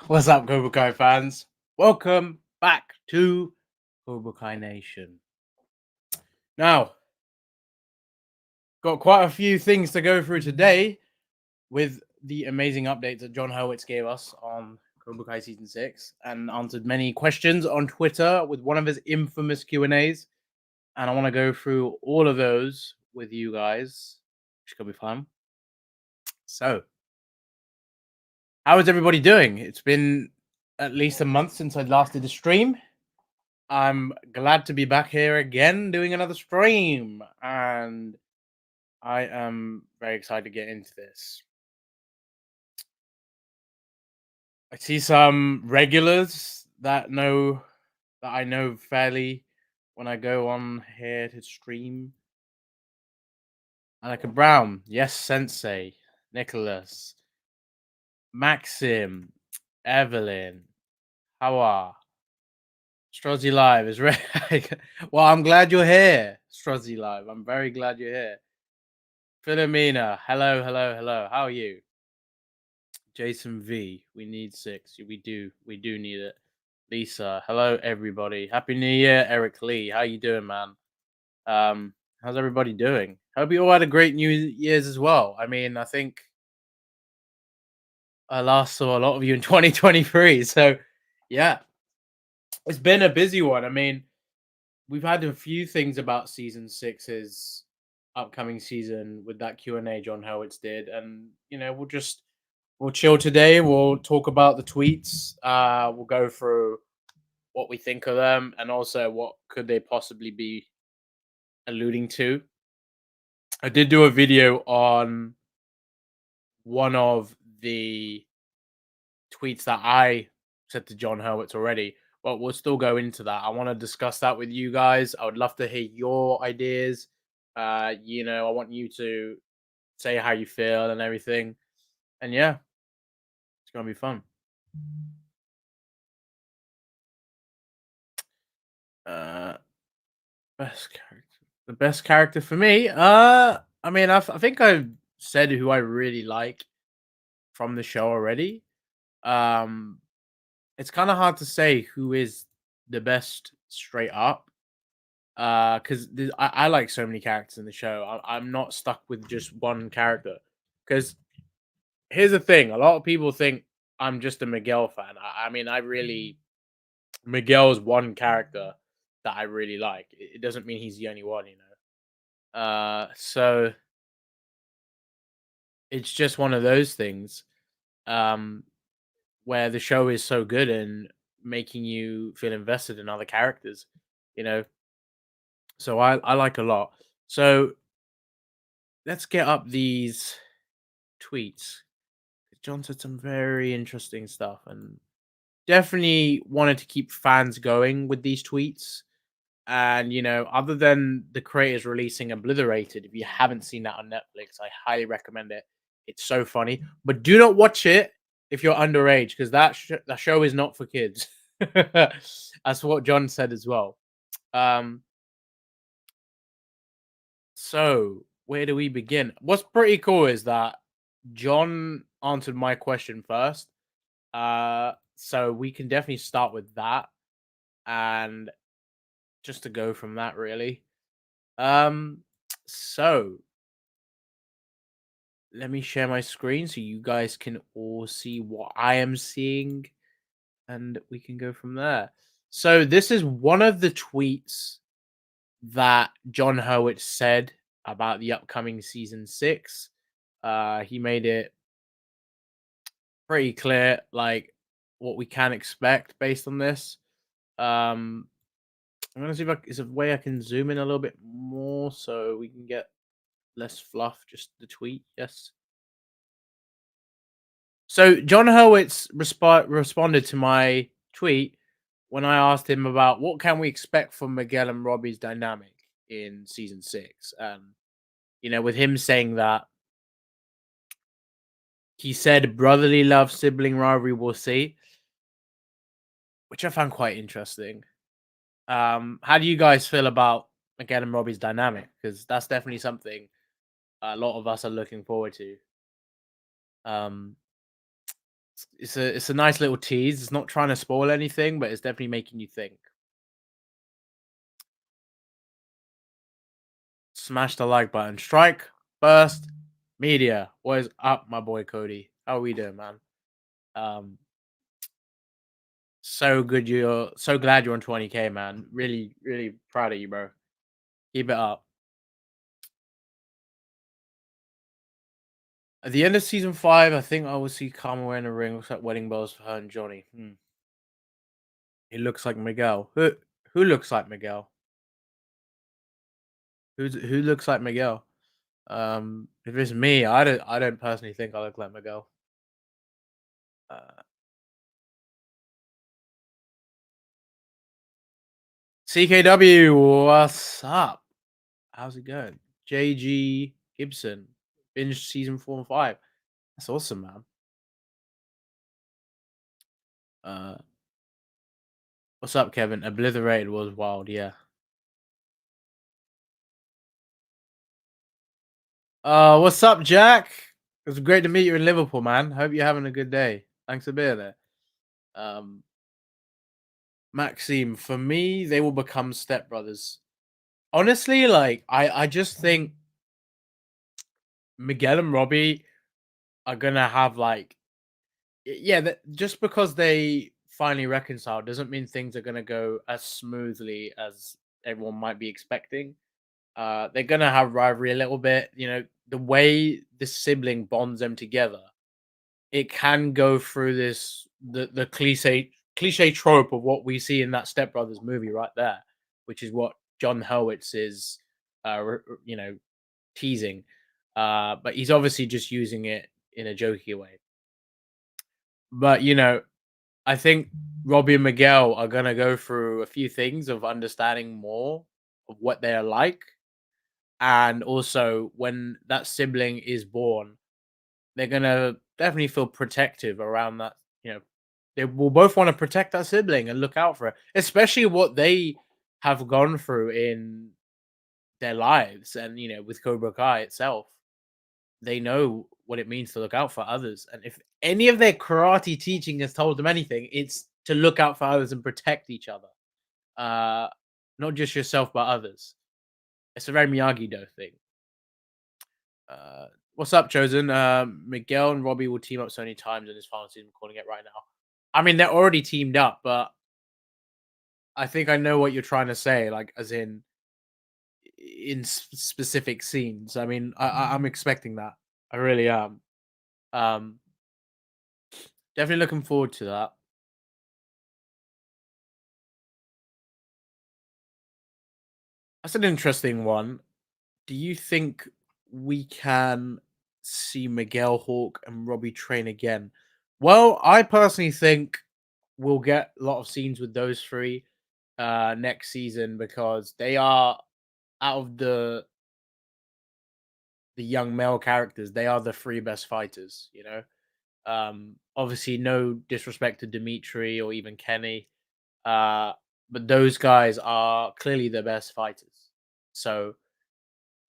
What's up, Cobra Kai fans? Welcome back to Cobra Kai Nation. Now, got quite a few things to go through today with the amazing updates that John Hurwitz gave us on Cobra Kai Season 6 and answered many questions on Twitter with one of his infamous Q&As. And I want to go through all of those with you guys, which could be fun. So, how is everybody doing? It's been at least a month since I last did a stream. I'm glad to be back here again doing another stream, and I am very excited to get into this. I see some regulars that I know fairly when I go on here to stream. Annika Brown, yes, Sensei, Nicholas, Maxim, Evelyn, Hawa, Strozzy Live is ready. Well, I'm glad you're here, Strozzy Live. I'm very glad you're here. Philomena, hello. How are you? Jason V, we need 6. We do need it. Lisa, hello everybody. Happy New Year, Eric Lee. How you doing, man? How's everybody doing? Hope you all had a great New Year's as well. I mean, I think I last saw a lot of you in 2023. So, yeah, it's been a busy one. I mean, we've had a few things about Season 6's upcoming season with that Q&A John Hurwitz did. And, you know, we'll chill today. We'll talk about the tweets. We'll go through what we think of them and also what could they possibly be alluding to. I did do a video on one of the tweets that I said to John Hurwitz already, but we'll still go into that. I want to discuss that with you guys. I would love to hear your ideas. You know, I want you to say how you feel and everything. And yeah, it's gonna be fun. Best character. The best character for me. I mean, I think I've said who I really like from the show already. It's kind of hard to say who is the best straight up. Because I like so many characters in the show. I'm not stuck with just one character. Because here's the thing: a lot of people think I'm just a Miguel fan. I mean, Miguel's one character that I really like. It doesn't mean he's the only one, you know. So it's just one of those things, where the show is so good and making you feel invested in other characters, you know. So I like a lot. So let's get up these tweets. John said some very interesting stuff and definitely wanted to keep fans going with these tweets. And, you know, other than the creators releasing Obliterated, if you haven't seen that on Netflix, I highly recommend it. It's so funny. But do not watch it if you're underage, because that show is not for kids. That's what John said as well. So, where do we begin? What's pretty cool is that John answered my question first. So we can definitely start with that. And just to go from that, really. So let me share my screen so you guys can all see what I am seeing, and we can go from there. So this is one of the tweets that John Hurwitz said about the upcoming season 6. He made it pretty clear, like, what we can expect based on this. I'm gonna see if there's a way I can zoom in a little bit more so we can get less fluff, just the tweet. Yes. So John Hurwitz responded to my tweet when I asked him about what can we expect from Miguel and Robbie's dynamic in season 6. With him saying that, he said brotherly love, sibling rivalry, we'll see, which I found quite interesting. How do you guys feel about Miguel and Robbie's dynamic? Because that's definitely something a lot of us are looking forward to. Um, it's a nice little tease. It's not trying to spoil anything, but it's definitely making you think. Smash the like button. Strike first media. What is up, my boy Cody? How are we doing, man? Um, so good. You're so glad you're on 20K, man. Really, really proud of you, bro. Keep it up. At the end of season 5, I think I will see Karma wearing a ring. Looks like wedding bells for her and Johnny. He looks like Miguel. Who looks like Miguel? Who looks like Miguel? If it's me, I don't personally think I look like Miguel. Uh, CKW, what's up? How's it going? JG Gibson, binge season 4 and 5. That's awesome, man. Uh, what's up, Kevin? Obliterated was wild, yeah. What's up, Jack? It was great to meet you in Liverpool, man. Hope you're having a good day. Thanks for being there. Um, Maxime, for me, they will become stepbrothers. Honestly, like I just think Miguel and Robbie are gonna have like, yeah, just because they finally reconciled doesn't mean things are gonna go as smoothly as everyone might be expecting. They're gonna have rivalry a little bit. The way the sibling bonds them together, it can go through the cliche trope of what we see in that Step Brothers movie right there, which is what John Hurwitz is, teasing. But he's obviously just using it in a jokey way. But I think Robbie and Miguel are gonna go through a few things of understanding more of what they're like, and also when that sibling is born, they're gonna definitely feel protective around that. They will both want to protect that sibling and look out for it, especially what they have gone through in their lives, and with Cobra Kai itself. They know what it means to look out for others. And if any of their karate teaching has told them anything, it's to look out for others and protect each other. Uh, Not just yourself, but others. It's a very Miyagi-Do thing. Uh, what's up, Chosen? Miguel and Robbie will team up so many times in this final season. I'm calling it right now. I mean, they're already teamed up, but I think I know what you're trying to say. Like, as in specific scenes. I mean, I'm expecting that. I really am. Um, Definitely looking forward to that. That's an interesting one. Do you think we can see Miguel Hawk and Robbie train again? Well, I personally think we'll get a lot of scenes with those three next season, because they are, out of the young male characters, they are the three best fighters. Obviously no disrespect to Dimitri or even Kenny, uh, but those guys are clearly the best fighters. So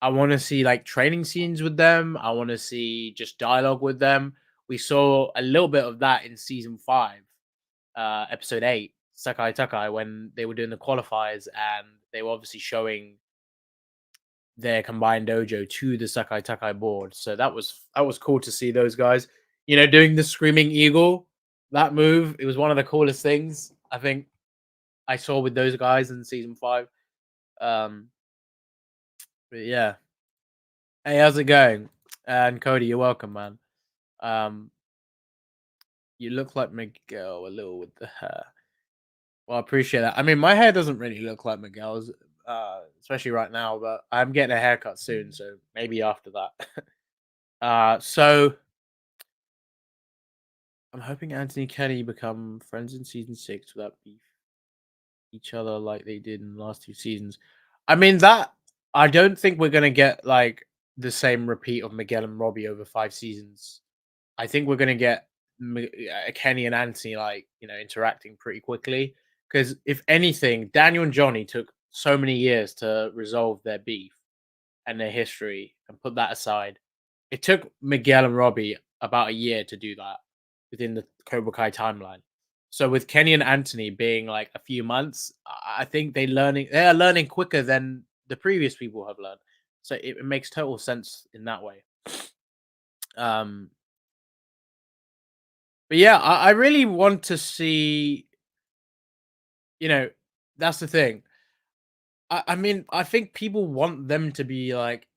I want to see like training scenes with them. I want to see just dialogue with them. We saw a little bit of that in season 5, episode 8, Sakai Takai, when they were doing the qualifiers, and they were obviously showing their combined dojo to the Sakai Takai board. So that was cool to see those guys, doing the screaming eagle, that move. It was one of the coolest things I think I saw with those guys in season 5. Um, but yeah. Hey, how's it going? And Cody, you're welcome, man. Um, you look like Miguel a little with the hair. Well, I appreciate that. I mean, my hair doesn't really look like Miguel's, especially right now, but I'm getting a haircut soon, so maybe after that. So I'm hoping Anthony Kenny become friends in season 6 without beef each other like they did in the last 2 seasons. I mean, that I don't think we're gonna get, like, the same repeat of Miguel and Robbie over 5 seasons. I think we're gonna get Kenny and Anthony, like, interacting pretty quickly. Because if anything, Daniel and Johnny took so many years to resolve their beef and their history and put that aside. It took Miguel and Robbie about a year to do that within the Cobra Kai timeline. So with Kenny and Anthony being like a few months, I think they are learning quicker than the previous people have learned. So it makes total sense in that way. Um, but yeah, I really want to see. You know, that's the thing. I mean, I think people want them to be like,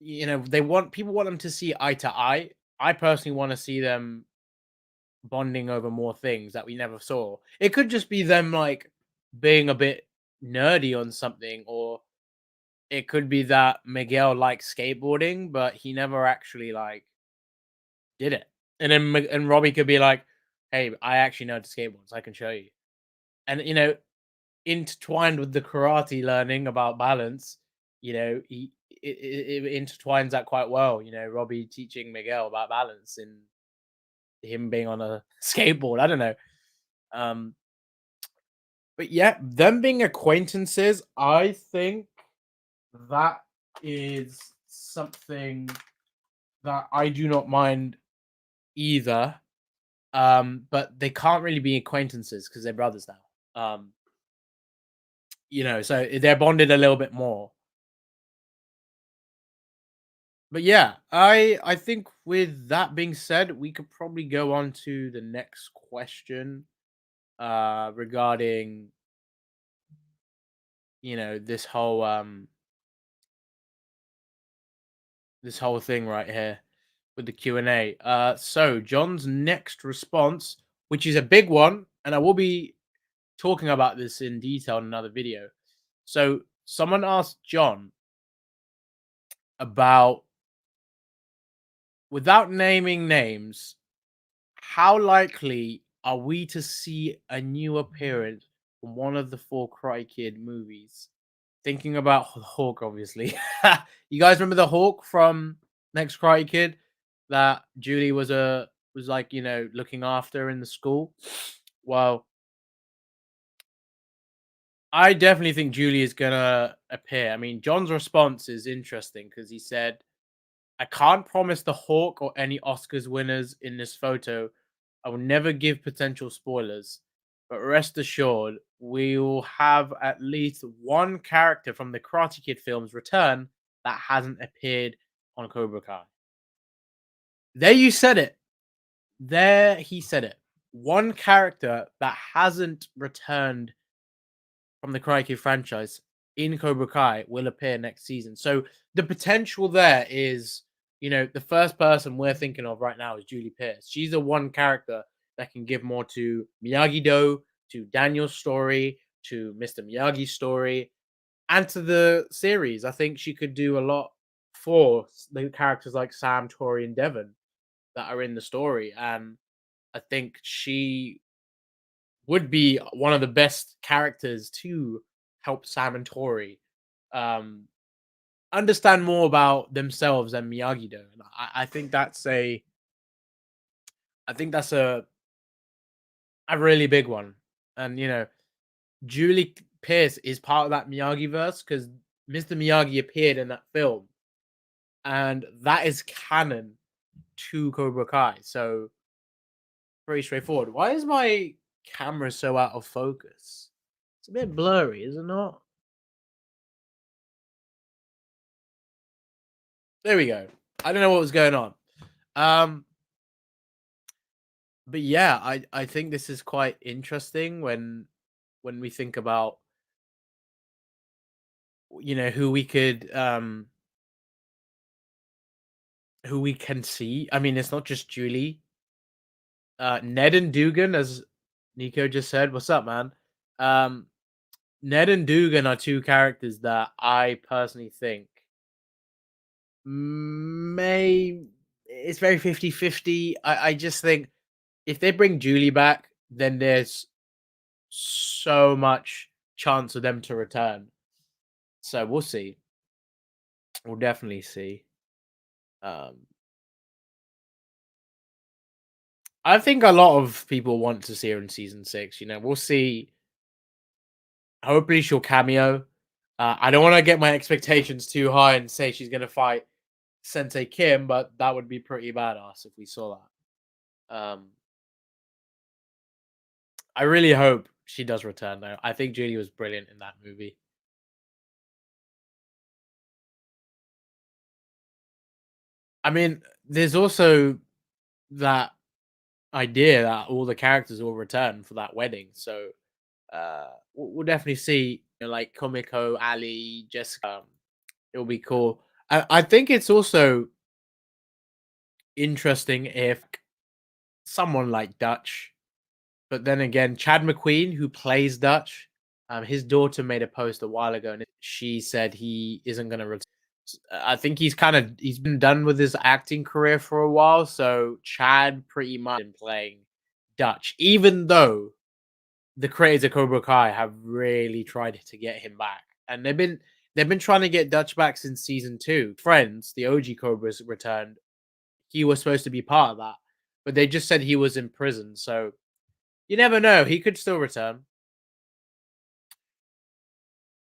people want them to see eye to eye. I personally want to see them bonding over more things that we never saw. It could just be them like being a bit nerdy on something, or it could be that Miguel likes skateboarding, but he never actually like did it. And then and Robbie could be like, "Hey, I actually know how to skateboard, so I can show you." And intertwined with the karate learning about balance, it intertwines that quite well. Robbie teaching Miguel about balance and him being on a skateboard. I don't know. Um, but yeah, them being acquaintances, I think that is something that I do not mind either. But they can't really be acquaintances because they're brothers now. So they're bonded a little bit more. But yeah, I think with that being said, we could probably go on to the next question regarding this whole thing right here with the Q&A. So John's next response, which is a big one, and I will be talking about this in detail in another video. So someone asked John about, without naming names, how likely are we to see a new appearance from one of the four Karate Kid movies? Thinking about Hawk, obviously. You guys remember the Hawk from Next Karate Kid that Julie was like, looking after in the school? Well, I definitely think Julie is gonna appear. I mean, John's response is interesting because he said, I can't promise the Hawk or any Oscars winners in this photo. I will never give potential spoilers, but rest assured, we will have at least one character from the Karate Kid films return that hasn't appeared on Cobra Kai. There you said it. There he said it. One character that hasn't returned from the Karate Kid franchise in Cobra Kai will appear next season. So the potential there is, the first person we're thinking of right now is Julie Pierce. She's the one character that can give more to Miyagi-Do, to Daniel's story, to Mr. Miyagi's story, and to the series. I think she could do a lot for the characters like Sam, Tori, and Devon that are in the story. And I think she would be one of the best characters to help Sam and Tori um, understand more about themselves and Miyagi-Do. And I think that's a really big one. And Julie Pierce is part of that Miyagi verse because Mr. Miyagi appeared in that film, and that is canon to Cobra Kai. So pretty straightforward. Why is my camera so out of focus? It's a bit blurry, is it not? There we go. I don't know what was going on. Um, but yeah, I think this is quite interesting when we think about who we can see. I mean, it's not just Julie. Ned and Dugan, as Nico just said. What's up, man? Um, Ned and Dugan are two characters that I personally think may it's very 50-50. I just think if they bring Julie back, then there's so much chance of them to return. So we'll see. We'll definitely see. Um, I think a lot of people want to see her in season 6. We'll see. Hopefully, she'll cameo. I don't want to get my expectations too high and say she's going to fight Sensei Kim, but that would be pretty badass if we saw that. I really hope she does return, though. I think Julie was brilliant in that movie. I mean, there's also that idea that all the characters will return for that wedding. So we'll definitely see, like Komiko, Ali, Jessica. It'll be cool. I think it's also interesting if someone like Dutch, but then again, Chad McQueen, who plays Dutch, his daughter made a post a while ago, and she said he isn't going to. I think he's been done with his acting career for a while. So Chad pretty much been playing Dutch, even though the creators of Cobra Kai have really tried to get him back, and they've been trying to get Dutch back since season 2. Friends, the OG Cobras returned. He was supposed to be part of that, but they just said he was in prison. So you never know; he could still return.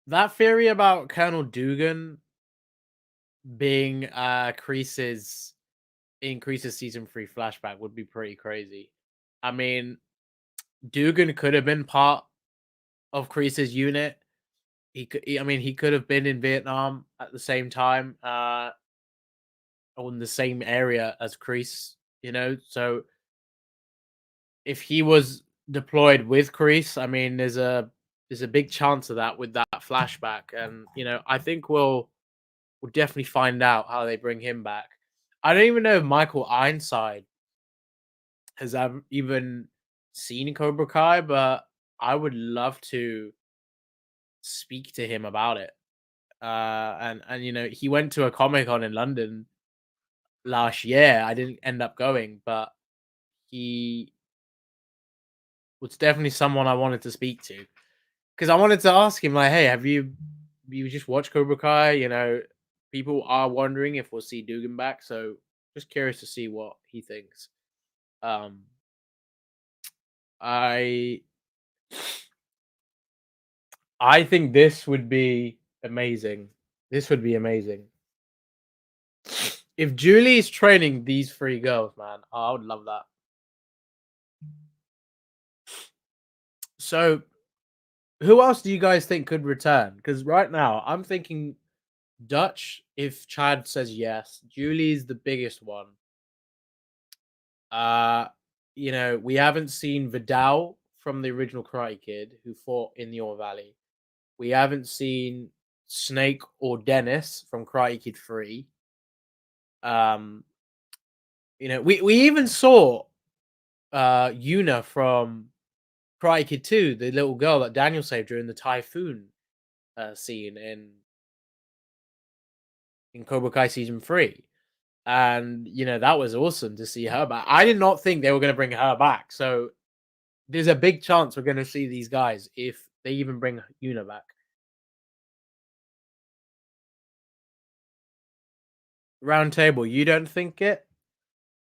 That theory about Colonel Dugan being Kreese's in Kreese's season 3 flashback would be pretty crazy. I mean, Dugan could have been part of Kreese's unit. He could have been in Vietnam at the same time, or in the same area as Kreese. So if he was deployed with Kreese, I mean, there's a big chance of that with that flashback, and I think we'll definitely find out how they bring him back. I don't even know if Michael Ironside has even seen Cobra Kai, but I would love to speak to him about it. And he went to a Comic Con in London last year. I didn't end up going, but he was definitely someone I wanted to speak to because I wanted to ask him like, "Hey, have you just watched Cobra Kai?" People are wondering if we'll see Dugan back, so just curious to see what he thinks. Um, I I think this would be amazing. This would be amazing. If Julie is training these 3 girls, man, I would love that. So, who else do you guys think could return? Because right now, I'm thinking Dutch, if Chad says yes. Julie's the biggest one. Uh, we haven't seen Vidal from the original Karate Kid who fought in the Ore Valley. We haven't seen Snake or Dennis from Karate Kid 3. Um, we even saw Yuna from Karate Kid 2, the little girl that Daniel saved during the typhoon scene in Cobra Kai season 3. And that was awesome to see her back. I did not think they were going to bring her back. So there's a big chance we're going to see these guys if they even bring Yuna back. Round table, you don't think it?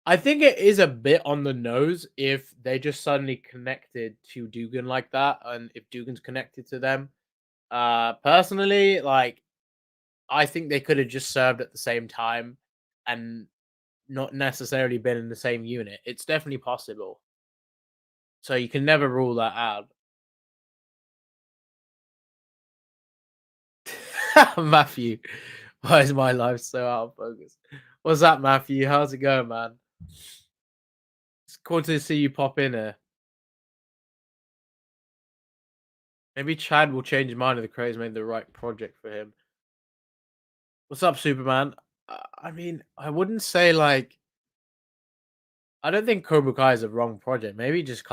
I think it is a bit on the nose if they just suddenly connected to Dugan like that, and if Dugan's connected to them. Personally, like I think they could have just served at the same time and not necessarily been in the same unit. It's definitely possible. So you can never rule that out. Matthew, why is my life so out of focus? What's that, Matthew? How's it going, man? It's cool to see you pop in here. Maybe Chad will change his mind if the creators made the right project for him. What's up, Superman? I mean, I wouldn't say like I don't think Cobra Kai is a wrong project. Maybe just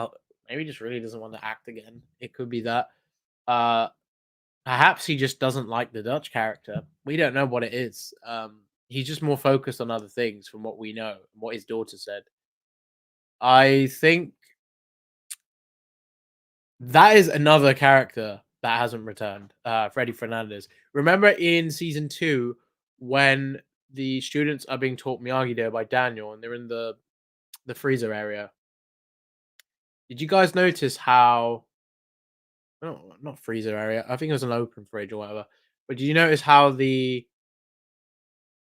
really doesn't want to act again. It could be that. Uh, Perhaps he just doesn't like the Dutch character. We don't know what it is. He's just more focused on other things from what we know, what his daughter said. I think that is another character that hasn't returned, Freddy Fernandez. Remember in season 2 when the students are being taught Miyagi-Do by Daniel and they're in the freezer area? Did you guys notice how no, not freezer area, I think it was an open fridge or whatever, but did you notice how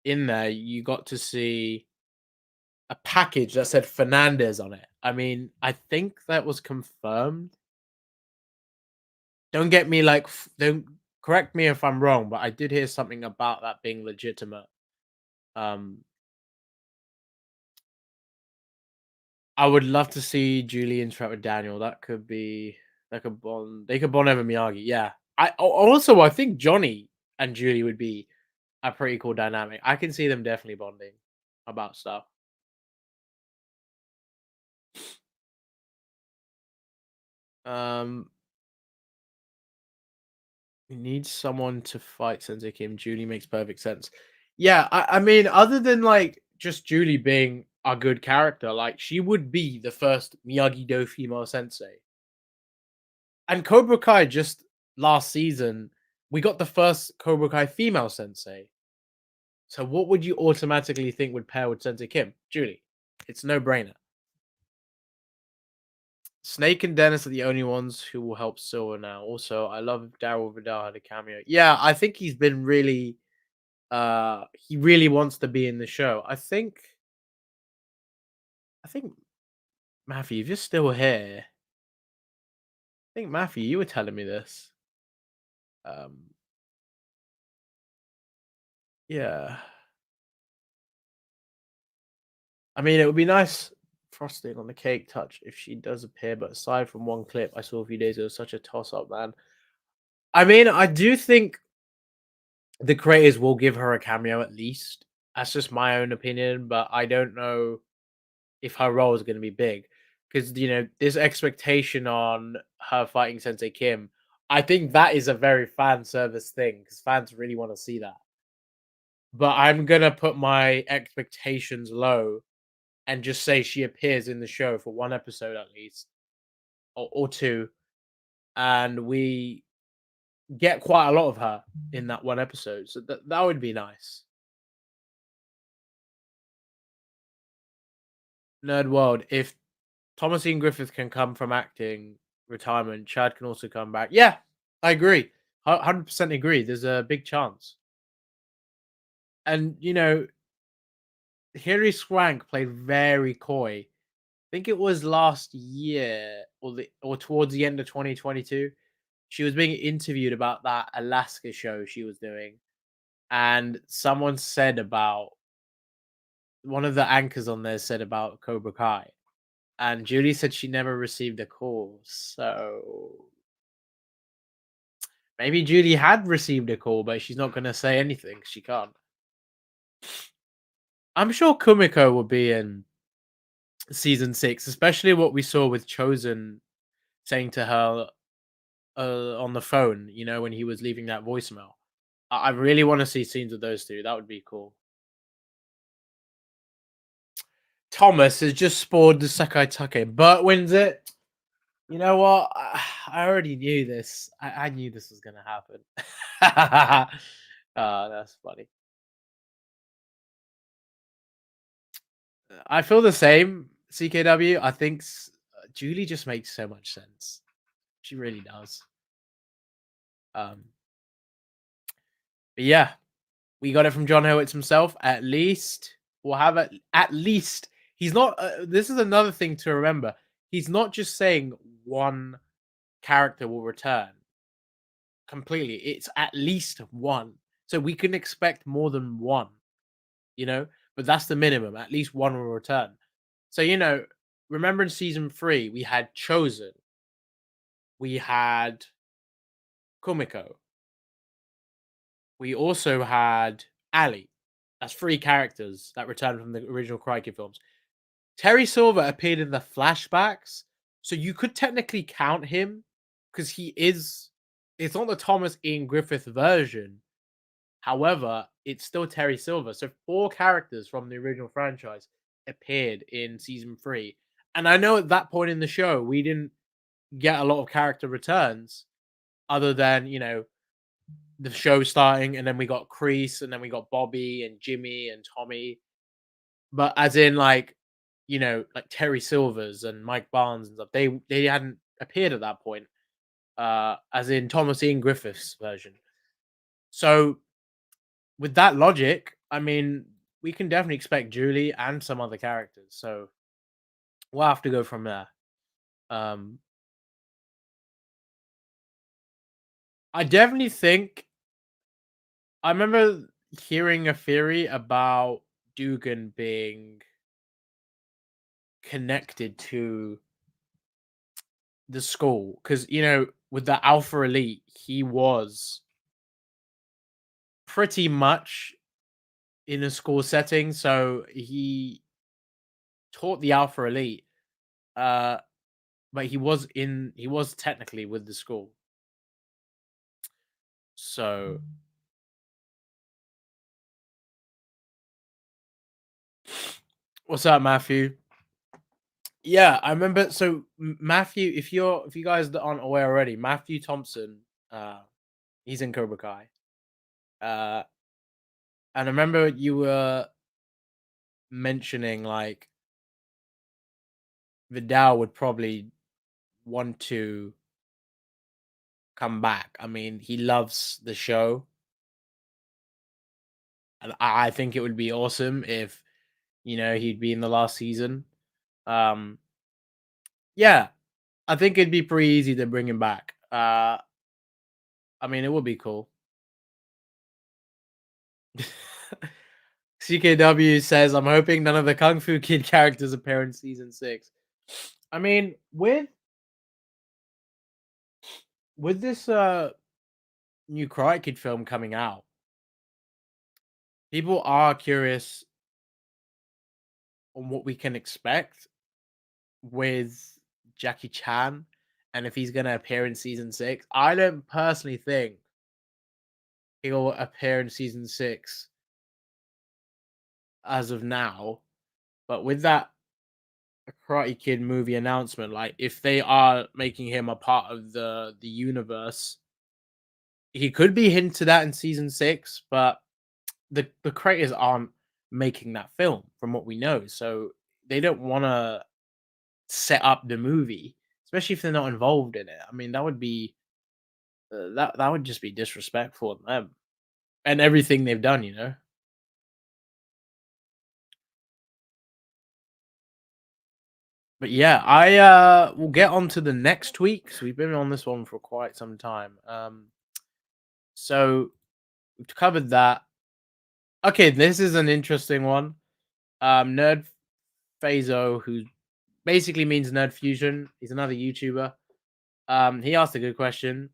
in there you got to see a package that said Fernandez on it? I mean, I think that was confirmed. Don't get me like don't correct me if I'm wrong, but I did hear something about that being legitimate. Um, I would love to see Julie interact with Daniel. That could bond. They could bond over Miyagi. Yeah. Also I think Johnny and Julie would be a pretty cool dynamic. I can see them definitely bonding about stuff. Um, we need someone to fight Sensei Kim. Julie makes perfect sense. Yeah, I mean, other than like just Julie being a good character, like she would be the first Miyagi Do female sensei. And Cobra Kai just last season, we got the first Cobra Kai female sensei. So what would you automatically think would pair with Sensei Kim? Julie. It's no brainer. Snake and Dennis are the only ones who will help Silver now. Also, I love Daryl Vidal had a cameo. Yeah, I think he's been really he really wants to be in the show. I think Matthew, if you're still here, I think Matthew, you were telling me this. Um yeah. I mean it would be nice frosting on the cake touch if she does appear, but aside from one clip I saw a few days ago, such a toss up, man. I mean, I do think the creators will give her a cameo at least. That's just my own opinion, but I don't know if her role is going to be big because this expectation on her fighting Sensei Kim. I think that is a very fan service thing because fans really want to see that. But I'm gonna put my expectations low and just say she appears in the show for one episode at least, or two, and we get quite a lot of her in that one episode. So that would be nice. Nerd World, if Thomasine Griffith can come from acting retirement, Chad can also come back. Yeah, I agree. 100% agree. There's a big chance. And, Hilary Swank played very coy. I think it was last year or towards the end of 2022. She was being interviewed about that Alaska show she was doing. And someone said about one of the anchors on there said about Cobra Kai. And Julie said she never received a call. So maybe Julie had received a call, but she's not going to say anything. She can't. I'm sure Kumiko will be in season 6, especially what we saw with Chosen saying to her on the phone, when he was leaving that voicemail. I really want to see scenes of those two. That would be cool. Thomas has just spoiled the Sakai Take, but wins it. You know what? I already knew this. I knew this was going to happen. That's funny. I feel the same, CKW. I think Julie just makes so much sense. She really does. But yeah, we got it from John Hurwitz himself. At least we'll have it. At least he's not. This is another thing to remember. He's not just saying one character will return completely. It's at least one. So we can expect more than one. But that's the minimum. At least one will return. So remember in season 3 we had Chosen, we had Kumiko, we also had Ali. That's 3 characters that returned from the original Crikey films. Terry Silver appeared in the flashbacks, so you could technically count him because he is. It's not the Thomas Ian Griffith version, However, it's still Terry Silver. So 4 characters from the original franchise appeared in season 3. And I know at that point in the show, we didn't get a lot of character returns other than, the show starting, and then we got Kreese, and then we got Bobby and Jimmy and Tommy. But as in like, like Terry Silvers and Mike Barnes and stuff, they hadn't appeared at that point. As in Thomas Ian Griffith's version. So with that logic, I mean, we can definitely expect Julie and some other characters. So we'll have to go from there. Um, I definitely think I remember hearing a theory about Dugan being connected to the school because with the Alpha Elite, he was pretty much in a school setting, so he taught the Alpha Elite, but he was technically with the school. So what's up, Matthew? Yeah, I remember. So Matthew, if you guys aren't aware already, Matthew Thompson, he's in Cobra Kai. And I remember you were mentioning like Vidal would probably want to come back. I mean, he loves the show, and I think it would be awesome if he'd be in the last season. Um, yeah, I think it'd be pretty easy to bring him back. I mean, it would be cool. CKW says, "I'm hoping none of the Kung Fu Kid characters appear in season 6." I mean, with this new Karate Kid film coming out, people are curious on what we can expect with Jackie Chan and if he's going to appear in season 6. I don't personally think he'll appear in season 6 as of now, but with that Karate Kid movie announcement, like if they are making him a part of the universe, he could be hinted at in season 6, but the creators aren't making that film from what we know, so they don't want to set up the movie, especially if they're not involved in it. I mean, that would be that would just be disrespectful to them and everything they've done. But yeah, I will get on to the next week. So we've been on this one for quite some time. So we've covered that. Okay, this is an interesting one. Nerd Phaso, who basically means Nerd Fusion. He's another YouTuber. He asked a good question.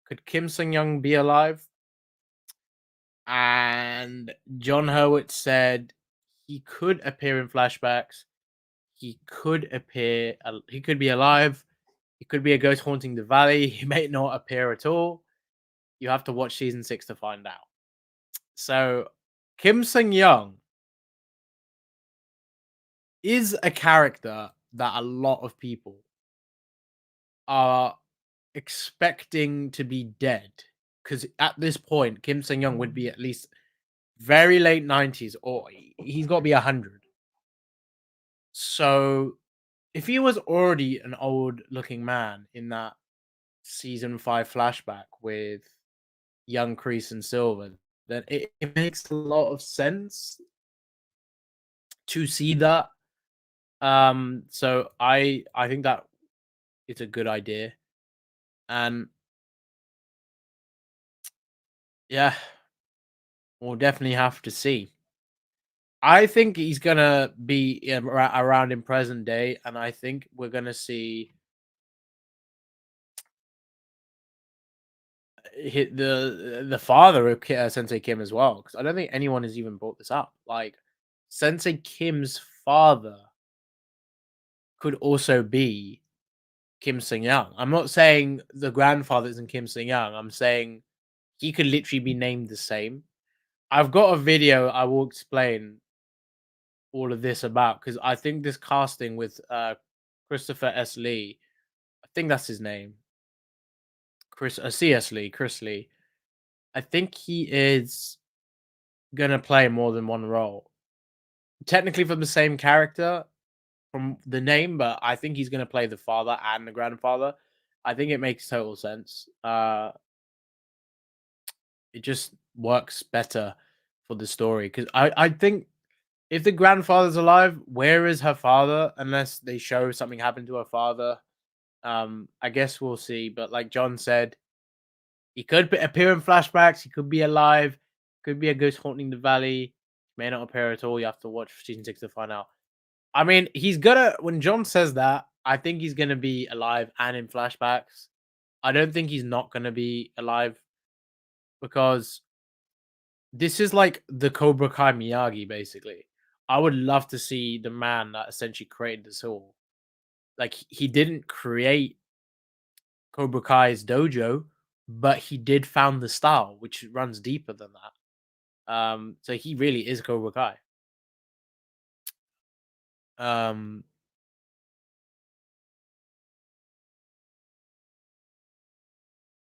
Could Kim Sung Young be alive? And John Hurwitz said he could appear in flashbacks. He could appear. He could be alive. He could be a ghost haunting the valley. He may not appear at all. You have to watch season 6 to find out. So, Kim Sung Young is a character that a lot of people are expecting to be dead. Because at this point, Kim Sung Young would be at least very late 90s, or he's got to be 100. So, if he was already an old looking man in that season 5 flashback with young Kreese and Silver, then it makes a lot of sense to see that. So I think that it's a good idea. And yeah, we'll definitely have to see. I think he's gonna be around in present day, and I think we're gonna see hit the father of Sensei Kim as well, because I don't think anyone has even brought this up. Like Sensei Kim's father could also be Kim Sung Young. I'm not saying the grandfather isn't Kim Sung Young. I'm saying he could literally be named the same. I've got a video I will explain all of this about because I think this casting with Christopher S. Lee, I think that's his name, C.S. Lee, Chris Lee. I think he is gonna play more than one role. Technically from the same character from the name, but I think he's gonna play the father and the grandfather. I think it makes total sense. It just works better for the story because I think if the grandfather's alive, where is her father? Unless they show something happened to her father. I guess we'll see. But like John said, he could appear in flashbacks. He could be alive. Could be a ghost haunting the valley. May not appear at all. You have to watch season 6 to find out. I mean, he's gonna. When John says that, I think he's gonna be alive and in flashbacks. I don't think he's not gonna be alive because this is like the Cobra Kai Miyagi, basically. I would love to see the man that essentially created this all. Like he didn't create Cobra Kai's dojo, but he did found the style, which runs deeper than that. So he really is Cobra Kai. Um,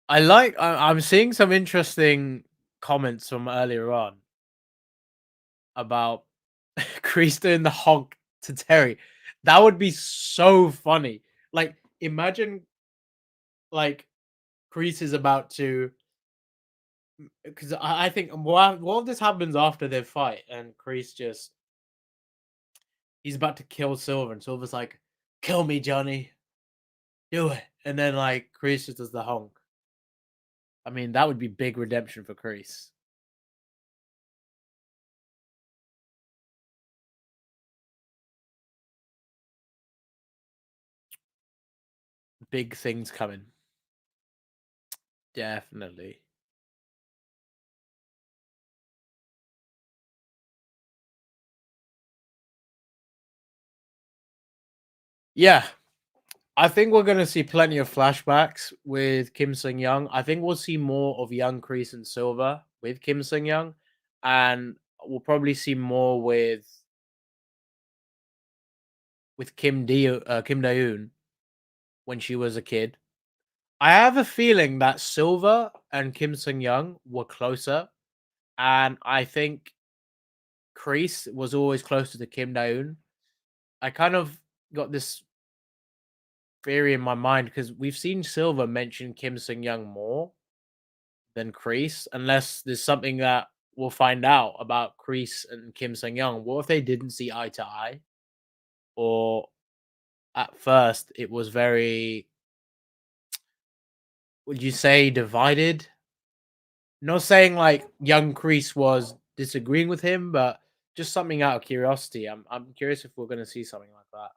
I'm seeing some interesting comments from earlier on about Kreese doing the honk to Terry. That would be so funny. Like, imagine like Kreese is about to, because I think what if this happens after their fight and Kreese just he's about to kill Silver and Silver's like, "Kill me, Johnny, do it," and then like Kreese just does the honk. I mean, that would be big redemption for Kreese. Big things coming, definitely. Yeah, I think we're gonna see plenty of flashbacks with Kim Sung Young. I think we'll see more of young Kreese and Silver with Kim Sung Young, and we'll probably see more with Kim Daeun when she was a kid. I have a feeling that Silver and Kim Sung Young were closer, and I think Kreese was always closer to Kim Daeun. I kind of got this theory in my mind because we've seen Silver mention Kim Sung Young more than Kreese, unless there's something that we'll find out about Kreese and Kim Sung Young. What if they didn't see eye to eye, or at first it was very, would you say, divided? Not saying like young Kreese was disagreeing with him, but just something out of curiosity. I'm curious if we're gonna see something like that.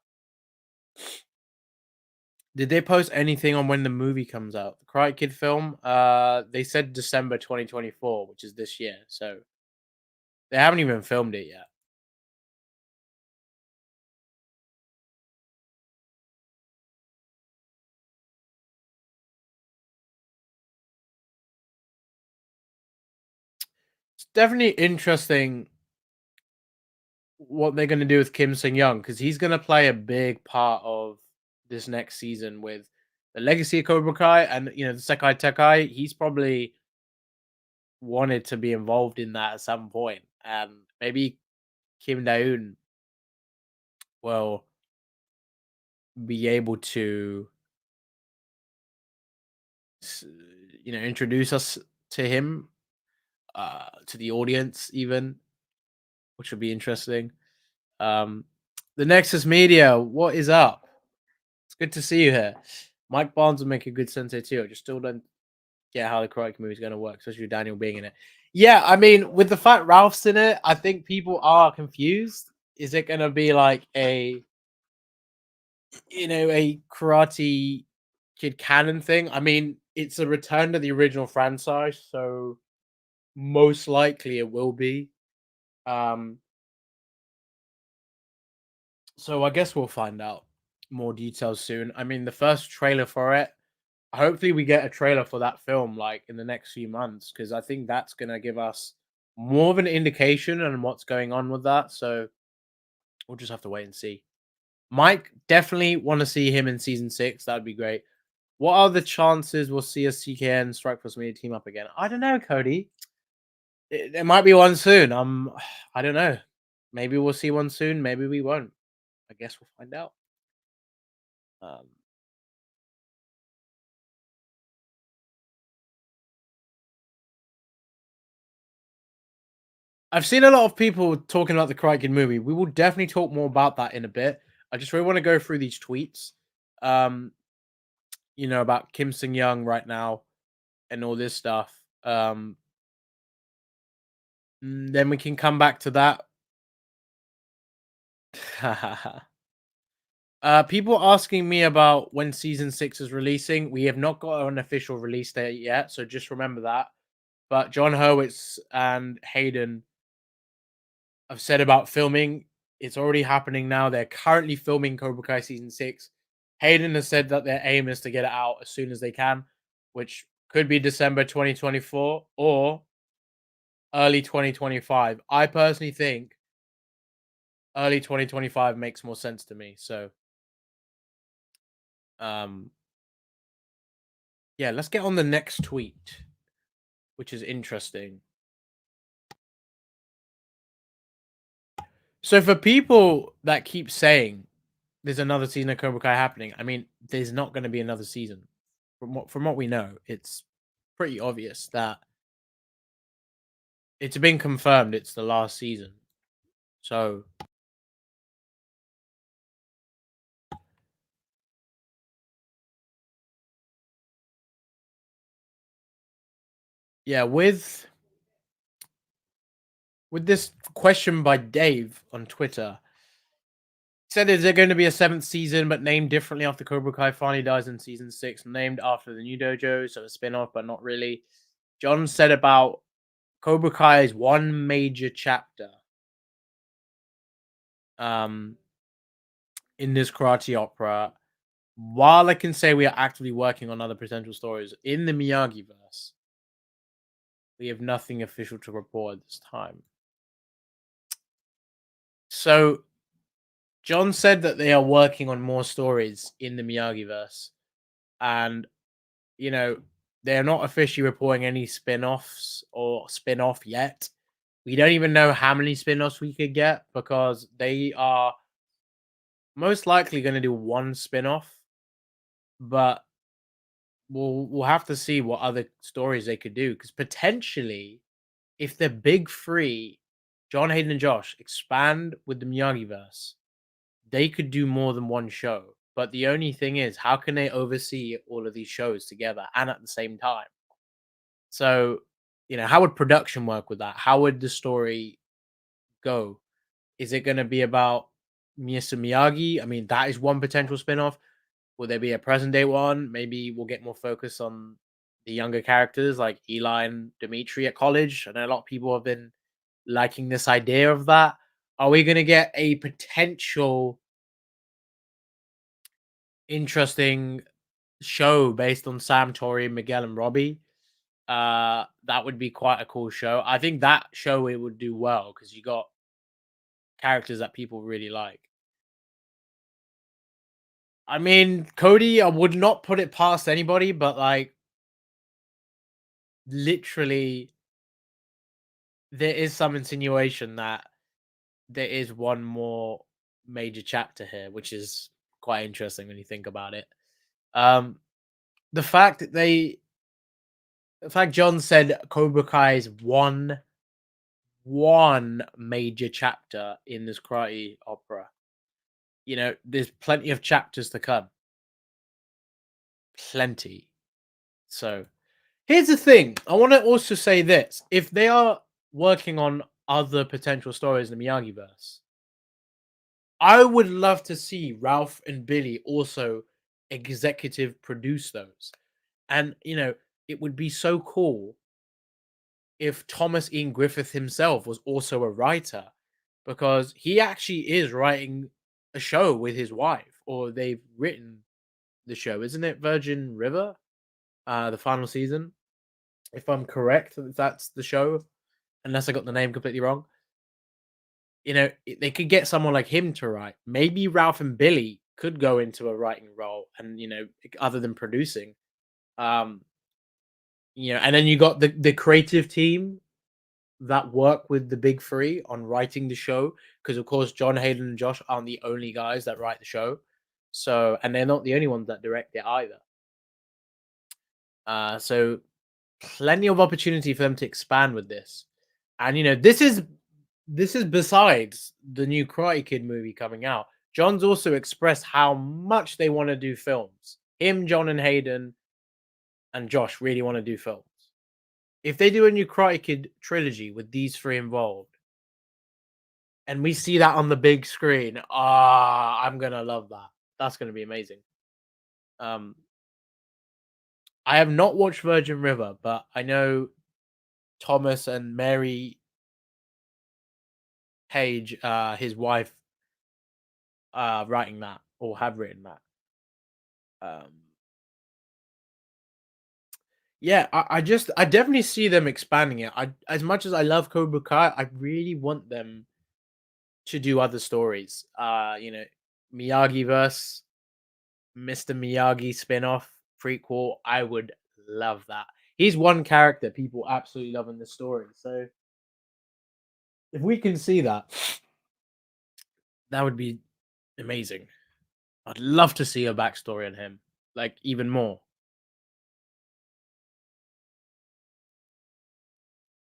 Did they post anything on when the movie comes out? The Karate Kid film? They said December 2024, which is this year. So they haven't even filmed it yet. It's definitely interesting what they're going to do with Kim Sung Young because he's going to play a big part of this next season with the legacy of Cobra Kai and the Sekai Tekai. He's probably wanted to be involved in that at some point, and maybe Kim Daeun will be able to, s- introduce us to him, to the audience, even, which would be interesting. Um, the Nexus Media, what is up? It's good to see you here. Mike Barnes will make a good sensei too. I just still don't get how the Karate movie is going to work, especially with Daniel being in it. Yeah, I mean, with the fact Ralph's in it, I think people are confused. Is it going to be like a Karate Kid canon thing? I mean, it's a return to the original franchise, so most likely it will be. Um, so I guess we'll find out more details soon. I mean, the first trailer for it, hopefully we get a trailer for that film like in the next few months because I think that's gonna give us more of an indication on what's going on with that. So we'll just have to wait and see. Mike definitely want to see him in season 6. That'd be great. What are the chances we'll see a CKN Strike Force Media team up again? I don't know, Cody. There might be one soon. I don't know. Maybe we'll see one soon. Maybe we won't. I guess we'll find out. Um, I've seen a lot of people talking about the Karate Kid movie. We will definitely talk more about that in a bit. I just really want to go through these tweets. Um, about Kim Sung Young right now and all this stuff. Then we can come back to that. People asking me about when season 6 is releasing. We have not got an official release date yet, so just remember that. But John Hurwitz and Hayden have said about filming. It's already happening now. They're currently filming Cobra Kai season 6. Hayden has said that their aim is to get it out as soon as they can, which could be December 2024 or early 2025. I personally think early 2025 makes more sense to me. So, um, yeah, let's get on the next tweet, which is interesting. So, for people that keep saying there's another season of Cobra Kai happening, I mean, there's not going to be another season. From what we know, it's pretty obvious that it's been confirmed it's the last season. So, yeah, with this question by Dave on Twitter, said, is there going to be a 7th season, but named differently after Cobra Kai finally dies in season 6, named after the new dojo, so a spin-off, but not really. John said about Cobra Kai's one major chapter in this karate opera. While I can say we are actively working on other potential stories in the Miyagi verse, we have nothing official to report at this time. So John said that they are working on more stories in the Miyagi verse, and they're not officially reporting any spin-offs or spin-off yet. We don't even know how many spin-offs we could get because they are most likely going to do one spin-off, but we'll have to see what other stories they could do because potentially, if the big three, John, Hayden, and Josh, expand with the Miyagi verse, they could do more than one show. But the only thing is, how can they oversee all of these shows together and at the same time? So, how would production work with that? How would the story go? Is it going to be about Mr. Miyagi? I mean, that is one potential spin-off. Will there be a present day one? Maybe we'll get more focus on the younger characters like Eli and Dimitri at college. I know a lot of people have been liking this idea of that. Are we going to get a potential interesting show based on Sam, Tori, Miguel, and Robby? That would be quite a cool show. I think that show it would do well because you got characters that people really like. I mean, Cody, I would not put it past anybody, but like literally there is some insinuation that there is one more major chapter here, which is quite interesting when you think about it. Um the fact that John said Cobra Kai is one major chapter in this karate opera. There's plenty of chapters to come. Plenty. So here's the thing. I want to also say this. If they are working on other potential stories in the Miyagi verse, I would love to see Ralph and Billy also executive produce those. And, it would be so cool if Thomas Ian Griffith himself was also a writer because he actually is writing a show with his wife, or they've written the show, isn't it? Virgin River? the final season, if I'm correct. That's the show, unless I got the name completely wrong. They could get someone like him to write. Maybe Ralph and Billy could go into a writing role, and other than producing. Um, and then you got the creative team that work with the big three on writing the show, because of course John, Hayden, and Josh aren't the only guys that write the show. So, and they're not the only ones that direct it either. So plenty of opportunity for them to expand with this. And this is besides the new Karate Kid movie coming out. John's also expressed how much they want to do films. Him, John, and Hayden, and Josh really want to do films. If they do a new Karate Kid trilogy with these three involved, and we see that on the big screen, I'm gonna love that. That's gonna be amazing. Um, I have not watched Virgin River, but I know Thomas and Mary Page, his wife, writing that or have written that. Um, yeah, I definitely see them expanding it. As much as I love Cobra Kai, I really want them to do other stories. Miyagi verse, Mr. Miyagi spin-off prequel. I would love that. He's one character people absolutely love in the story. So if we can see that, that would be amazing. I'd love to see a backstory on him, like even more.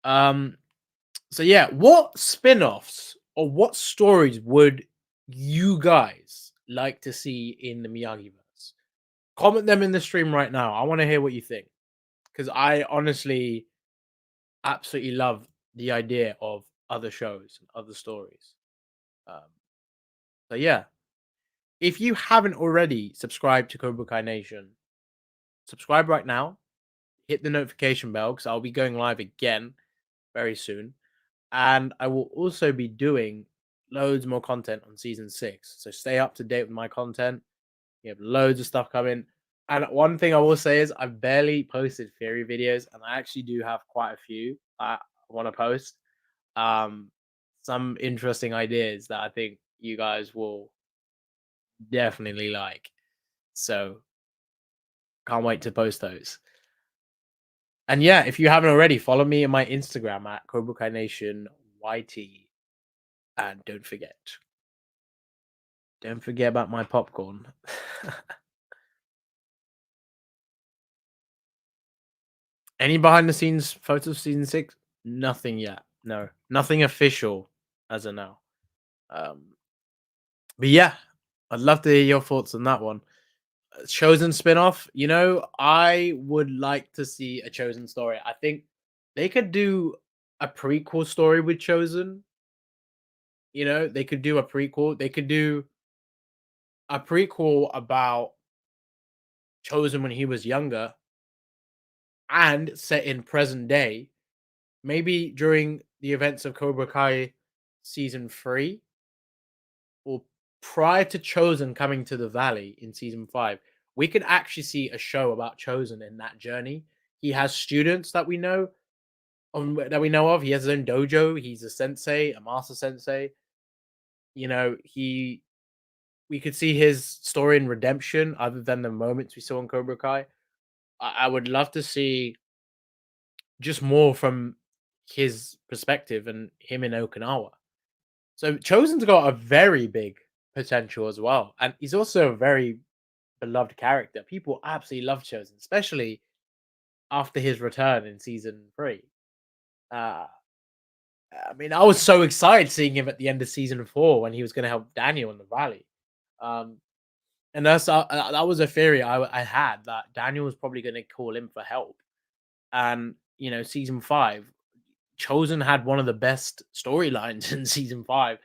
Um, so yeah, what spin-offs or what stories would you guys like to see in the Miyagi-verse? Comment them in the stream right now. I want to hear what you think, because I honestly absolutely love the idea of other shows and other stories. Um, so yeah, if you haven't already subscribed to Cobra Kai Nation, subscribe right now. Hit the notification bell because I'll be going live again very soon, and I will also be doing loads more content on season 6. So stay up to date with my content. We have loads of stuff coming. And one thing I will say is I've barely posted theory videos, and I actually do have quite a few I want to post. Um, some interesting ideas that I think you guys will definitely like. So can't wait to post those. And yeah, if you haven't already, follow me on my Instagram at Cobra Kai Nation YT. And don't forget about my popcorn. Any behind the scenes photos of season 6? Nothing yet. No, nothing official as of now. Um, but yeah, I'd love to hear your thoughts on that one. Chosen spin-off, I would like to see a Chosen story. I think they could do a prequel story with Chosen. They could do a prequel. They could do a prequel about Chosen when he was younger and set in present day, maybe during the events of Cobra Kai season 3 or prior to Chosen coming to the Valley in season 5. We could actually see a show about Chosen in that journey. He has students that we know of. He has his own dojo. He's a sensei, a master sensei. He we could see his story in redemption other than the moments we saw in Cobra Kai. I would love to see just more from his perspective and him in Okinawa. So Chosen's got a very big potential as well. And he's also a very beloved character. People absolutely love Chosen, especially after his return in season 3. Uh, I mean, I was so excited seeing him at the end of season 4 when he was going to help Daniel in the Valley. Um, and that was a theory I had, that Daniel was probably going to call him for help. And season 5, Chosen had one of the best storylines in season 5.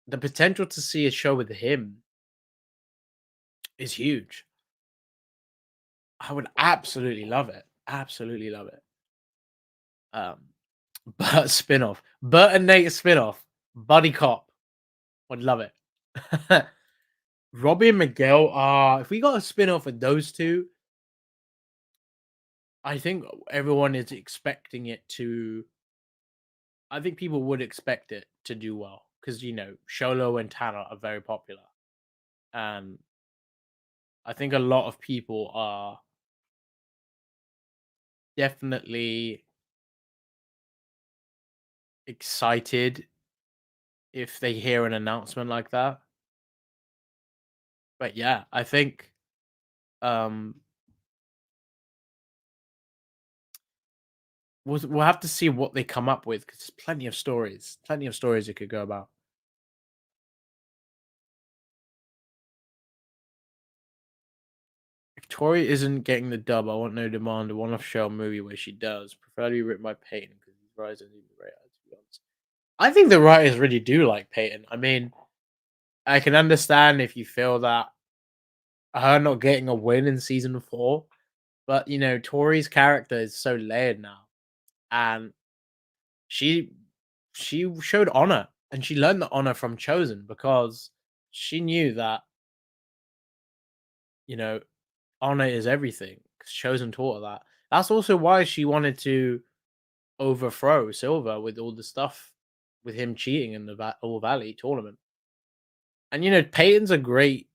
The potential to see a show with him is huge. I would absolutely love it. Absolutely love it. Um, but spin-off. Bert and Nate spin-off. Buddy Cop. Would love it. Robby and Miguel. If we got a spin-off with those two, I think everyone is expecting it to. I think people would expect it to do well because Xolo and Tanner are very popular, and I think a lot of people are definitely excited if they hear an announcement like that. But yeah, I think um we'll have to see what they come up with because there's plenty of stories it could go about. If Tori isn't getting the dub, I want no demand a one-off show movie where she does. Preferably written by Peyton because these writers are even great. To be honest, I think the writers really do like Peyton. I mean, I can understand if you feel that her not getting a win in season 4, but Tori's character is so layered now, and she she showed honor, and she learned the honor from Chosen because she knew that you know honor is everything. 'Cause Chosen taught her that. That's also why she wanted to overthrow Silver with all the stuff with him cheating in the All Valley tournament. And Peyton's a great.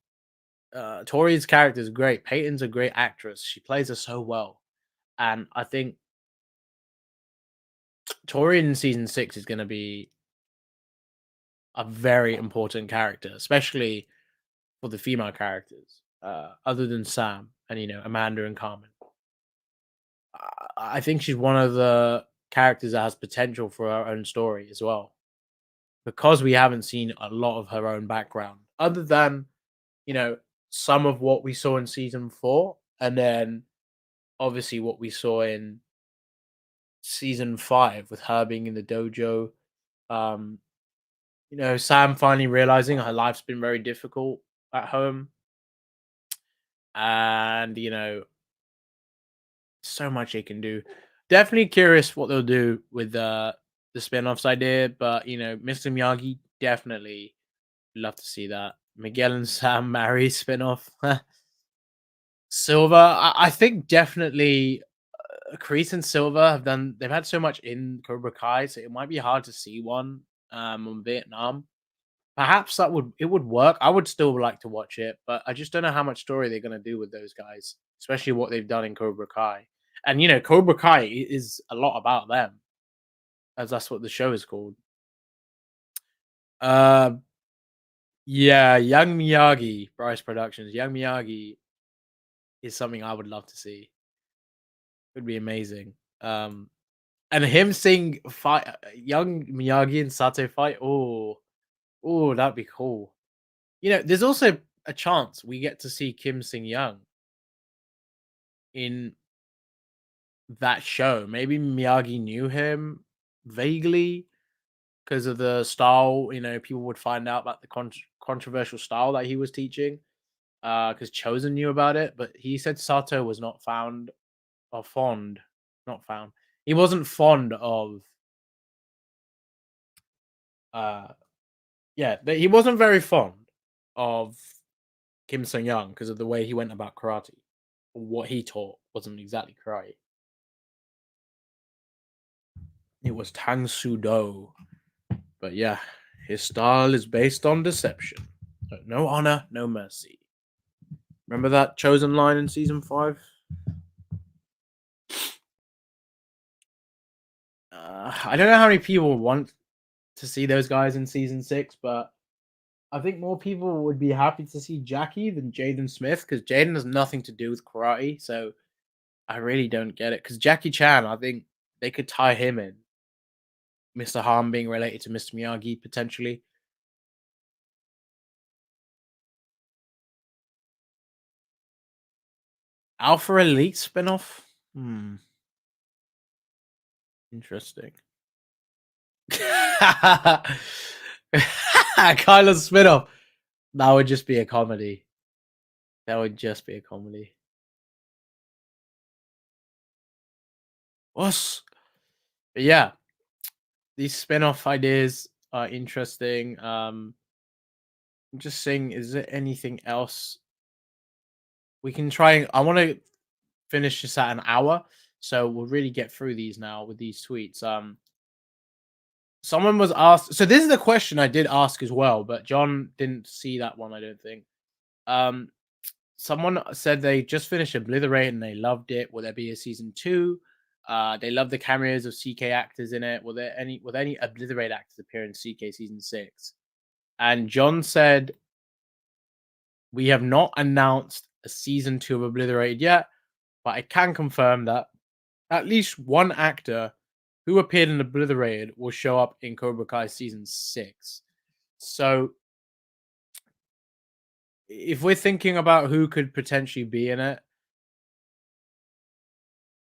Tori's character is great. Peyton's a great actress. She plays her so well, and I think Tori in season 6 is going to be a very important character, especially for the female characters, other than Sam and Amanda and Carmen. I think she's one of the characters that has potential for her own story as well, because we haven't seen a lot of her own background, other than you know some of what we saw in season 4, and then obviously what we saw in season 5 with her being in the dojo. Um, Sam finally realizing her life's been very difficult at home, and so much they can do. Definitely curious what they'll do with the spin-offs idea, but Mr. Miyagi definitely love to see that. Miguel and Sam marry spin-off. Silver, I think definitely Kreese and Silver they've had so much in Cobra Kai, so it might be hard to see one on Vietnam. Perhaps it would work. I would still like to watch it, but I just don't know how much story they're gonna do with those guys, especially what they've done in Cobra Kai. And Cobra Kai is a lot about them, as that's what the show is called. Uh, yeah, Young Miyagi, Bryce Productions. Young Miyagi is something I would love to see. It would be amazing. And him seeing fight young Miyagi and Sato fight. Oh, that'd be cool. There's also a chance we get to see Kim Sing Young in that show. Maybe Miyagi knew him vaguely because of the style. People would find out about the controversial style that he was teaching. Because Chosen knew about it, but he said Sato was not found or fond, not found. He wasn't fond of. Uh, yeah, he wasn't very fond of Kim Sung Young because of the way he went about karate. What he taught wasn't exactly karate. It was Tang Soo Do. But yeah, his style is based on deception. No honor, no mercy. Remember that Chosen line in season 5? I don't know how many people want to see those guys in season 6, but I think more people would be happy to see Jackie than Jaden Smith because Jaden has nothing to do with karate. So I really don't get it. Because Jackie Chan, I think they could tie him in. Mr. Harm being related to Mr. Miyagi potentially. Alpha Elite spinoff? Interesting. Kyla's spinoff. That would just be a comedy. That would just be a comedy. Us. Yeah. These spin-off ideas are interesting. I'm just saying, is there anything else we can try? I want to finish this at an hour. So we'll really get through these now with these tweets. Someone was asked. So this is the question I did ask as well, but John didn't see that one. I don't think. Um, Someone said they just finished Obliterated and they loved it. Will there be a season 2? They love the cameos of CK actors in it. Will any Obliterate actors appear in CK season 6? And John said, we have not announced a season 2 of Obliterated yet, but I can confirm that at least one actor who appeared in Obliterated will show up in Cobra Kai season 6. So if we're thinking about who could potentially be in it,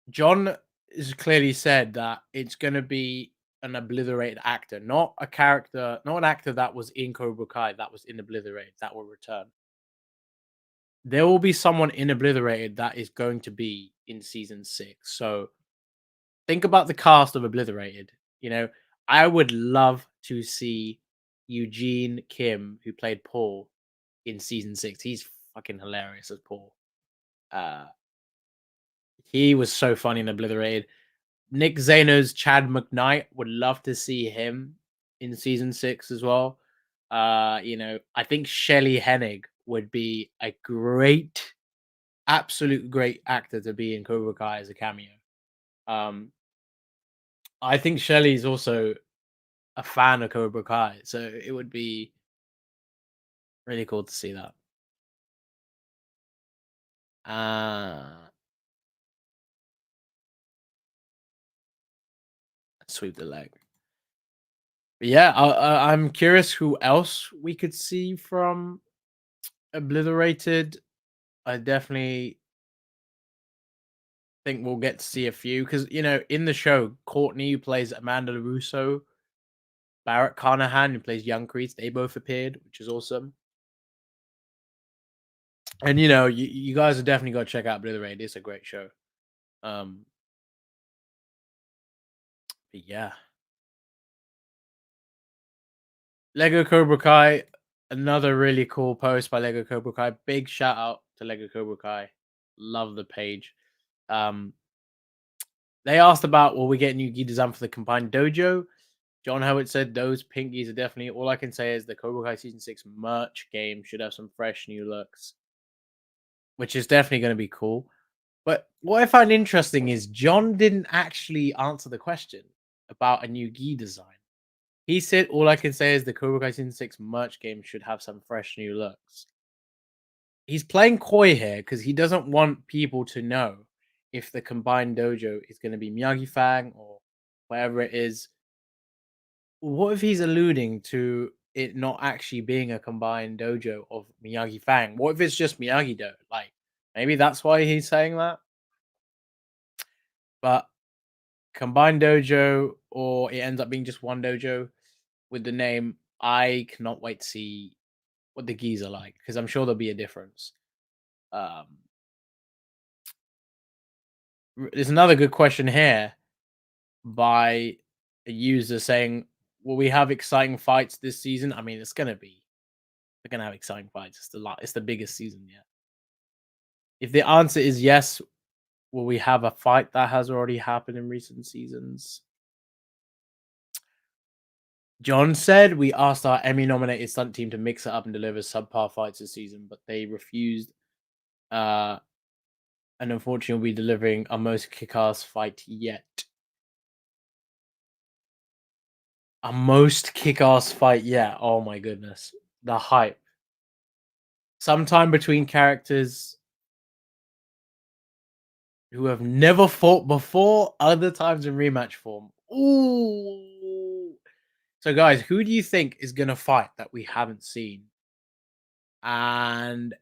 John has clearly said that it's going to be an Obliterated actor, not a character, not an actor that was in Cobra Kai that was in Obliterated that will return. There will be someone in Obliterated that is going to be in season 6. So think about the cast of Obliterated. You know, I would love to see Eugene Kim, who played Paul in season 6. He's fucking hilarious as Paul. He was so funny in Obliterated. Nick Zano's Chad McKnight, would love to see him in season 6 as well. You know, I think Shelley Hennig would be a great, absolute great actor to be in Cobra Kai as a cameo. I think Shelley's also a fan of Cobra Kai, so it would be really cool to see that. Sweep the leg. But yeah, I'm curious who else we could see from Obliterated. I definitely think we'll get to see a few because, you know, in the show, Courtney, who plays Amanda LaRusso, Barrett Carnahan, who plays Young Kreese, they both appeared, which is awesome. And, you know, you guys are definitely got to check out Obliterated. It's a great show. But yeah. Lego Cobra Kai, another really cool post by Lego Cobra Kai. Big shout out to Lego Cobra Kai. Love the page. They asked about, will we get new gi design for the combined dojo? John Howard said those pinkies are definitely. All I can say is the Cobra Kai season 6 merch game should have some fresh new looks, which is definitely going to be cool. But what I find interesting is John didn't actually answer the question about a new gi design. He said, all I can say is the Cobra Kai season 6 merch game should have some fresh new looks. He's playing coy here because he doesn't want people to know if the combined dojo is going to be Miyagi Fang or whatever it is. What if he's alluding to it not actually being a combined dojo of Miyagi Fang? What if it's just Miyagi Do? Like, maybe that's why he's saying that. But combined dojo, or it ends up being just one dojo with the name. I cannot wait to see what the gis are like because I'm sure there'll be a difference. There's another good question here by a user saying, will we have exciting fights this season? I mean, they're gonna have exciting fights. It's the biggest season yet. If the answer is yes, will we have a fight that has already happened in recent seasons? John said we asked our Emmy-nominated stunt team to mix it up and deliver subpar fights this season, but they refused. And unfortunately, we'll be delivering our most kick-ass fight yet. A most kick-ass fight yet. Oh my goodness. The hype. Sometime between characters who have never fought before, other times in rematch form. Ooh. So, guys, who do you think is going to fight that we haven't seen? And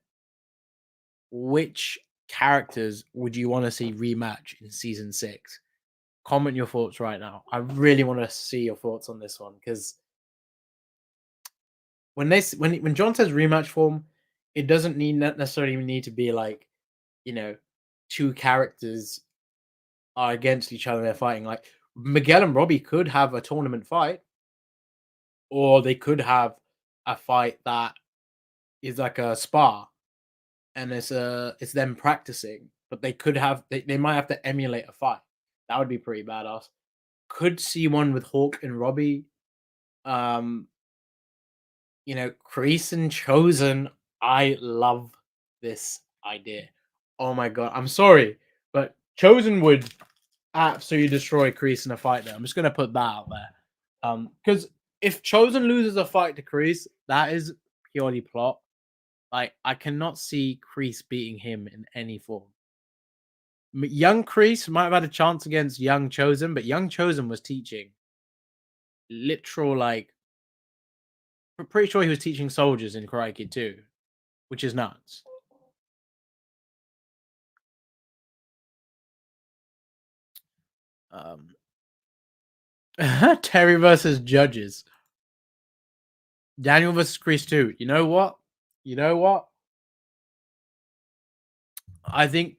which characters would you want to see rematch in season 6? Comment your thoughts right now. I really want to see your thoughts on this one because when John says rematch form, it doesn't necessarily need to be like, you know, two characters are against each other and they're fighting. Like Miguel and Robby could have a tournament fight, or they could have a fight that is like a spar, and it's them practicing. but they could have they might have to emulate a fight. That would be pretty badass. Could see one with Hawk and Robby. Um, Kreese and Chosen. I love this idea. Oh my god, I'm sorry, but Chosen would absolutely destroy Kreese in a fight there. I'm just gonna put that out there. Because if Chosen loses a fight to Kreese, that is purely plot. Like, I cannot see Kreese beating him in any form. Young Kreese might have had a chance against Young Chosen, but Young Chosen was teaching literal, like, I'm pretty sure he was teaching soldiers in Karate Kid 2, which is nuts. Terry versus Judges. Daniel versus Kreese 2. You know what? I think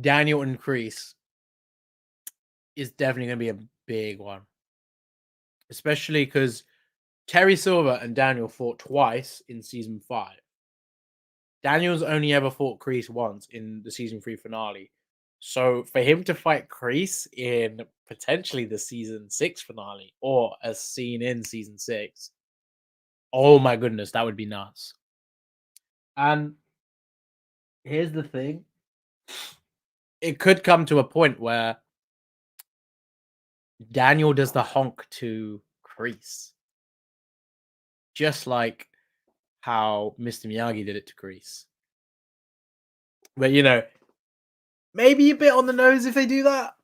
Daniel and Kreese is definitely going to be a big one. Especially because Terry Silver and Daniel fought twice in season 5. Daniel's only ever fought Kreese once in the season 3 finale. So for him to fight Kreese in potentially the season 6 finale or a scene in season 6, oh my goodness, that would be nuts. And here's the thing. It could come to a point where Daniel does the honk to Kreese. Just like how Mr. Miyagi did it to Kreese. But maybe a bit on the nose if they do that.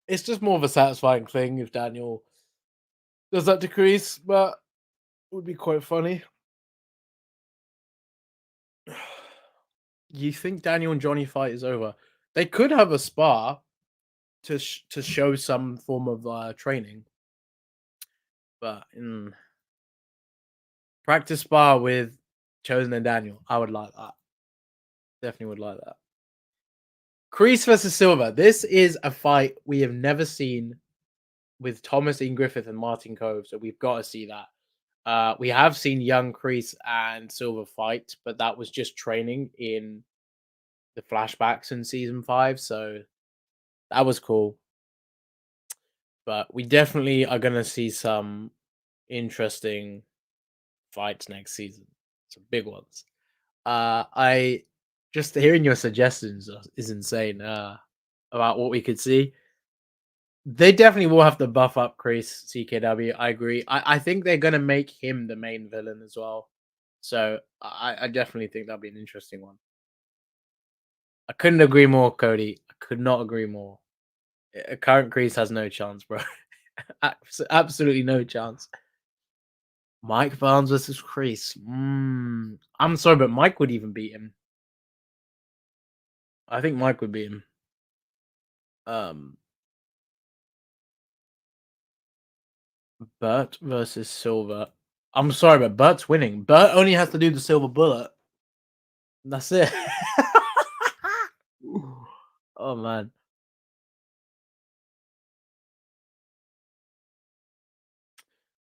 It's just more of a satisfying thing if Daniel does that to Kreese, but it would be quite funny. You think Daniel and Johnny fight is over? They could have a spar to show some form of training, but practice spar with Chosen and Daniel, I would like that. Definitely would like that. Kreese versus Silver. This is a fight we have never seen with Thomas Ian Griffith and Martin Cove, so we've got to see that. We have seen young Kreese and Silver fight, but that was just training in the flashbacks in season 5, so that was cool. But we definitely are going to see some interesting fights next season, some big ones. I just hearing your suggestions is insane about what we could see. They definitely will have to buff up Kreese CKW. I agree. I think they're gonna make him the main villain as well. So I definitely think that'll be an interesting one. I couldn't agree more, Cody. I could not agree more. Current Kreese has no chance, bro. Absolutely no chance. Mike Barnes versus Kreese. I'm sorry, but Mike would even beat him. I think Mike would beat him. Bert versus Silver. I'm sorry, but Bert's winning. Bert only has to do the silver bullet. That's it. Oh man.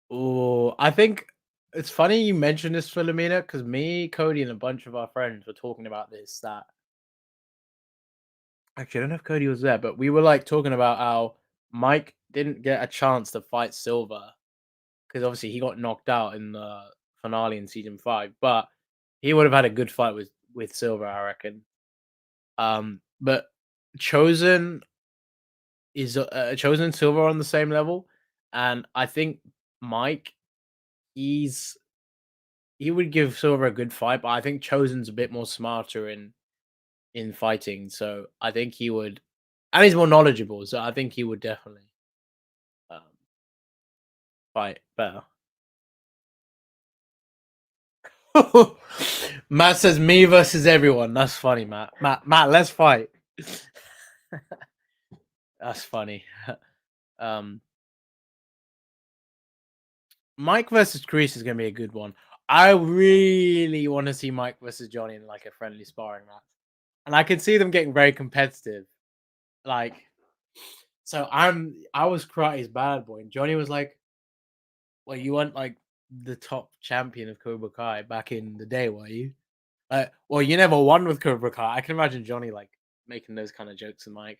Oh, I think it's funny you mentioned this, Philomena, because me, Cody, and a bunch of our friends were talking about this. That actually, I don't know if Cody was there, but we were like talking about how Mike didn't get a chance to fight Silver because obviously he got knocked out in the finale in season 5, but he would have had a good fight with Silver, I reckon. But Chosen is Chosen and Silver on the same level, and I think Mike, he would give Silver a good fight, but I think Chosen's a bit more smarter in fighting, so I think he would, and he's more knowledgeable, so I think he would definitely um, fight better. Matt says me versus everyone. That's funny, Matt. Matt, let's fight. That's funny. Mike versus Kreese is gonna be a good one. I really want to see Mike versus Johnny in like a friendly sparring match, and I can see them getting very competitive. Like, so I was Karate's bad boy, and Johnny was like, "Well, you weren't like the top champion of Cobra Kai back in the day, were you?" Well, you never won with Cobra Kai. I can imagine Johnny like making those kind of jokes with Mike.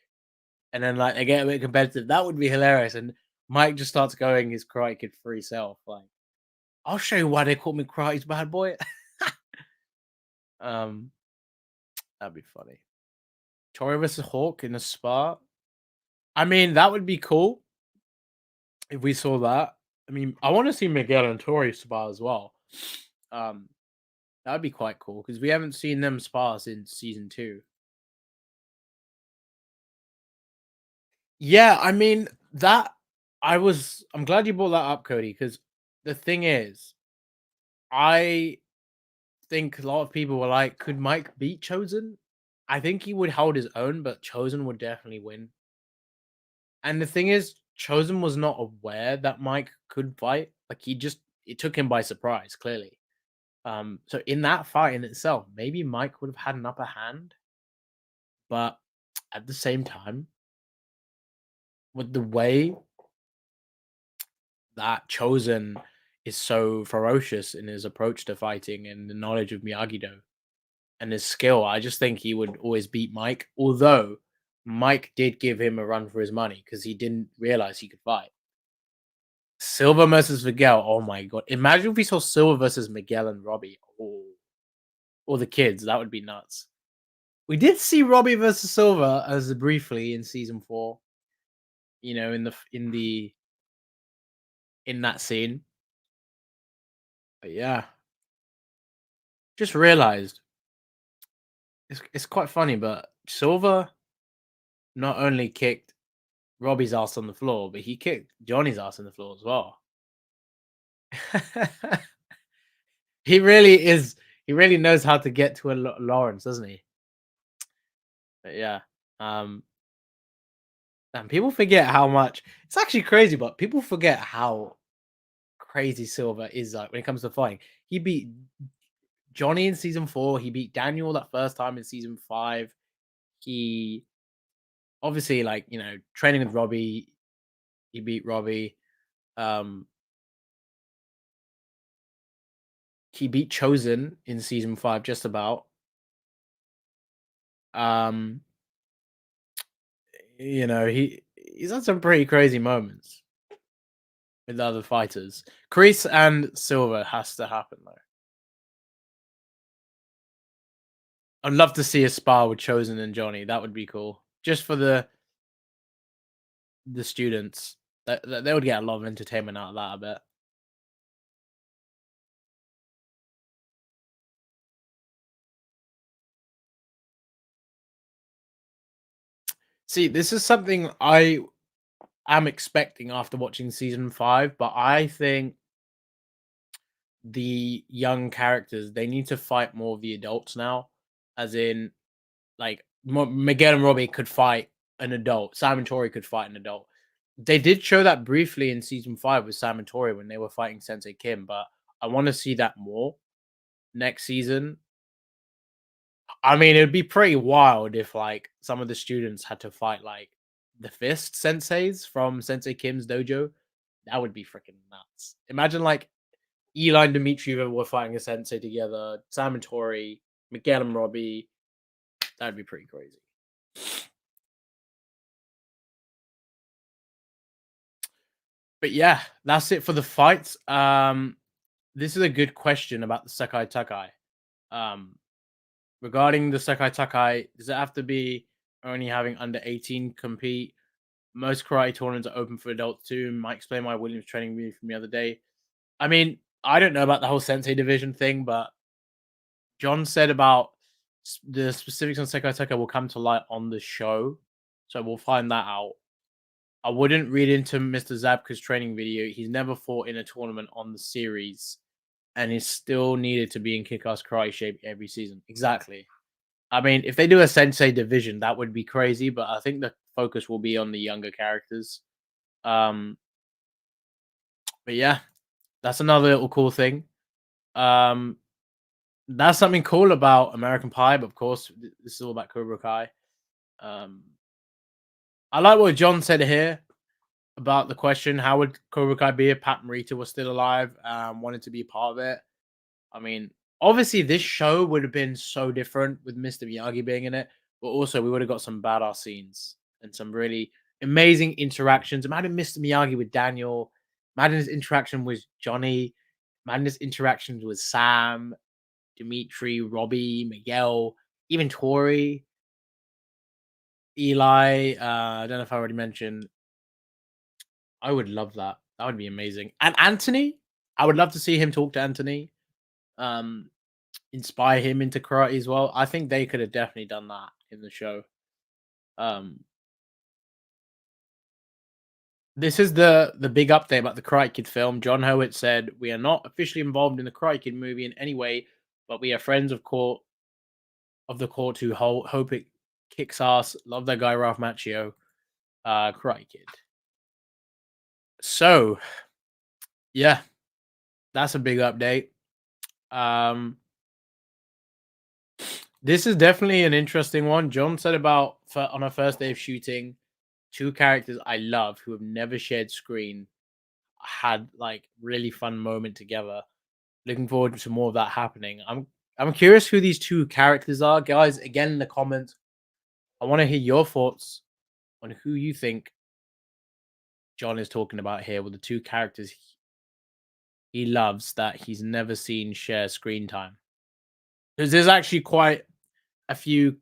And then like they get a bit competitive. That would be hilarious. And Mike just starts going his Karate Kid free self. Like, I'll show you why they call me Karate's bad boy. um, that'd be funny. Tori versus Hawk in a spa. I mean, that would be cool if we saw that. I mean, I want to see Miguel and Tori spar as well. That would be quite cool because we haven't seen them spar since season 2. Yeah, I mean I'm glad you brought that up, Cody, because the thing is, I think a lot of people were like, could Mike beat Chosen? I think he would hold his own, but Chosen would definitely win. And the thing is, Chosen was not aware that Mike could fight. Like it took him by surprise, clearly. So in that fight in itself, maybe Mike would have had an upper hand. But at the same time, with the way that Chosen is so ferocious in his approach to fighting and the knowledge of Miyagi-Do and his skill, I just think he would always beat Mike. Although Mike did give him a run for his money because he didn't realize he could fight. Silva versus Miguel. Oh my god! Imagine if we saw Silva versus Miguel and Robby. Oh, or the kids. That would be nuts. We did see Robby versus Silva as briefly in season 4. You know, in that scene. But yeah, just realized it's quite funny. But Silva not only kicked Robby's ass on the floor, but he kicked Johnny's ass on the floor as well. He really is. He really knows how to get to a Lawrence, doesn't he? But yeah, and people forget how much. It's actually crazy, but people forget how crazy Silva is like when it comes to fighting. He beat Johnny in season 4. He beat Daniel that first time in season 5. He obviously, like, you know, training with Robby. He beat Robby. He beat Chosen in season 5 just about. You know, he's had some pretty crazy moments with the other fighters. Kreese and Silva has to happen though. I'd love to see a spar with Chosen and Johnny. That would be cool. Just for the students. That they would get a lot of entertainment out of that, I bet. See, this is something I am expecting after watching season 5, but I think the young characters, they need to fight more of the adults now. As in, like, Miguel and Robby could fight an adult. Simon Tori could fight an adult. They did show that briefly in season 5 with Simon Tori when they were fighting Sensei Kim, but I want to see that more next season. I mean, it would be pretty wild if like some of the students had to fight like the fist senseis from Sensei Kim's dojo. That would be freaking nuts. Imagine like Eli and Dimitrieva were fighting a sensei together, Simon Tori, Miguel and Robby. That'd be pretty crazy. But yeah, that's it for the fights. This is a good question about the Sekai Takai. Regarding the Sekai Takai, does it have to be only having under 18 compete? Most karate tournaments are open for adults too. Might explain why Williams training me from the other day. I mean, I don't know about the whole sensei division thing, but John said about the specifics on Sekai Takai will come to light on the show, so we'll find that out. I wouldn't read into Mr. Zabka's training video. He's never fought in a tournament on the series, and he's still needed to be in kick-ass karate shape every season. Exactly. I mean, if they do a sensei division, that would be crazy, but I think the focus will be on the younger characters. But yeah, that's another little cool thing. That's something cool about American Pie, but of course, this is all about Cobra Kai. I like what John said here about the question: how would Cobra Kai be if Pat Morita was still alive, wanted to be a part of it? I mean, obviously, this show would have been so different with Mr. Miyagi being in it. but also we would have got some badass scenes and some really amazing interactions. Imagine Mr. Miyagi with Daniel. Imagine his interaction with Johnny. Imagine his interactions with Sam, Dimitri, Robby, Miguel, even Tori, Eli. I don't know if I already mentioned. I would love that. That would be amazing. And Anthony, I would love to see him talk to Anthony. Um, inspire him into karate as well. I think they could have definitely done that in the show. Um, this is the big update about the Karate Kid film. John Howard said, "We are not officially involved in the Karate Kid movie in any way, but we are friends of the court who hope it kicks ass. Love that guy Ralph Macchio, Karate Kid." So yeah, that's a big update. This is definitely an interesting one. John said about on our first day of shooting, two characters I love who have never shared screen had like really fun moment together. Looking forward to more of that happening. I'm curious who these two characters are, guys. Again in the comments, I want to hear your thoughts on who you think John is talking about here with the two characters he loves that he's never seen share screen time. Because there's actually quite a few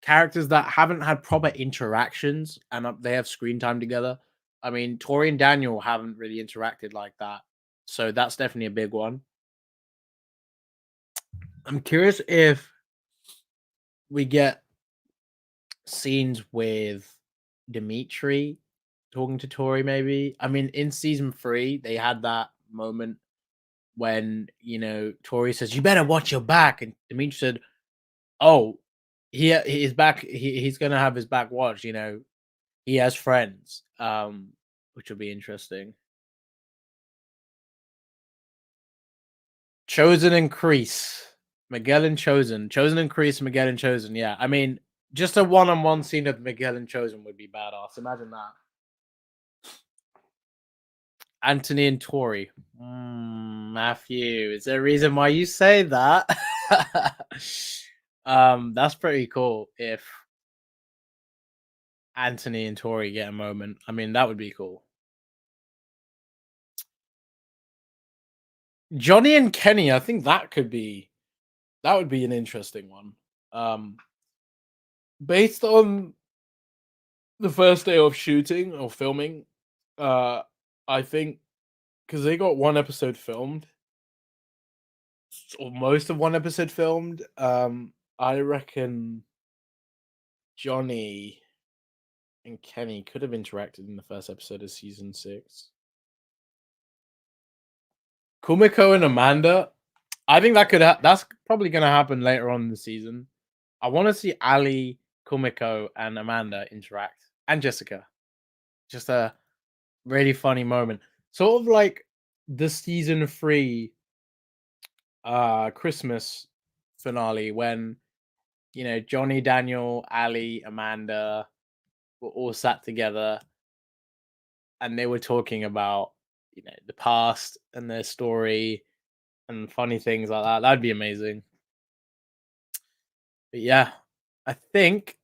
characters that haven't had proper interactions and they have screen time together. I mean, Tori and Daniel haven't really interacted like that. So that's definitely a big one. I'm curious if we get scenes with Dimitri talking to Tori, maybe. I mean, in season 3, they had that moment when, Tori says, "You better watch your back." And Dimitri said, "Oh, his back, he's gonna have his back watched, he has friends." Which will be interesting. Chosen and Crease. Miguel and Chosen. Chosen and Crease, Miguel and Chosen. Yeah. I mean, just a one-on-one scene of Miguel and Chosen would be badass. Imagine that. Anthony and Tori. Matthew, is there a reason why you say that? That's pretty cool if Anthony and Tori get a moment. I mean, that would be cool. Johnny and Kenny, I think that would be an interesting one. Based on the first day of shooting or filming, I think because they got one episode filmed, or most of one episode filmed, I reckon Johnny and Kenny could have interacted in the first episode of season 6. Kumiko and Amanda, I think that's probably going to happen later on in the season. I want to see Ali, Kumiko, and Amanda interact, and Jessica. Just a really funny moment, sort of like the season 3 Christmas finale when Johnny, Daniel, Ali, Amanda were all sat together and they were talking about the past and their story and funny things like that. That'd be amazing. But yeah, I think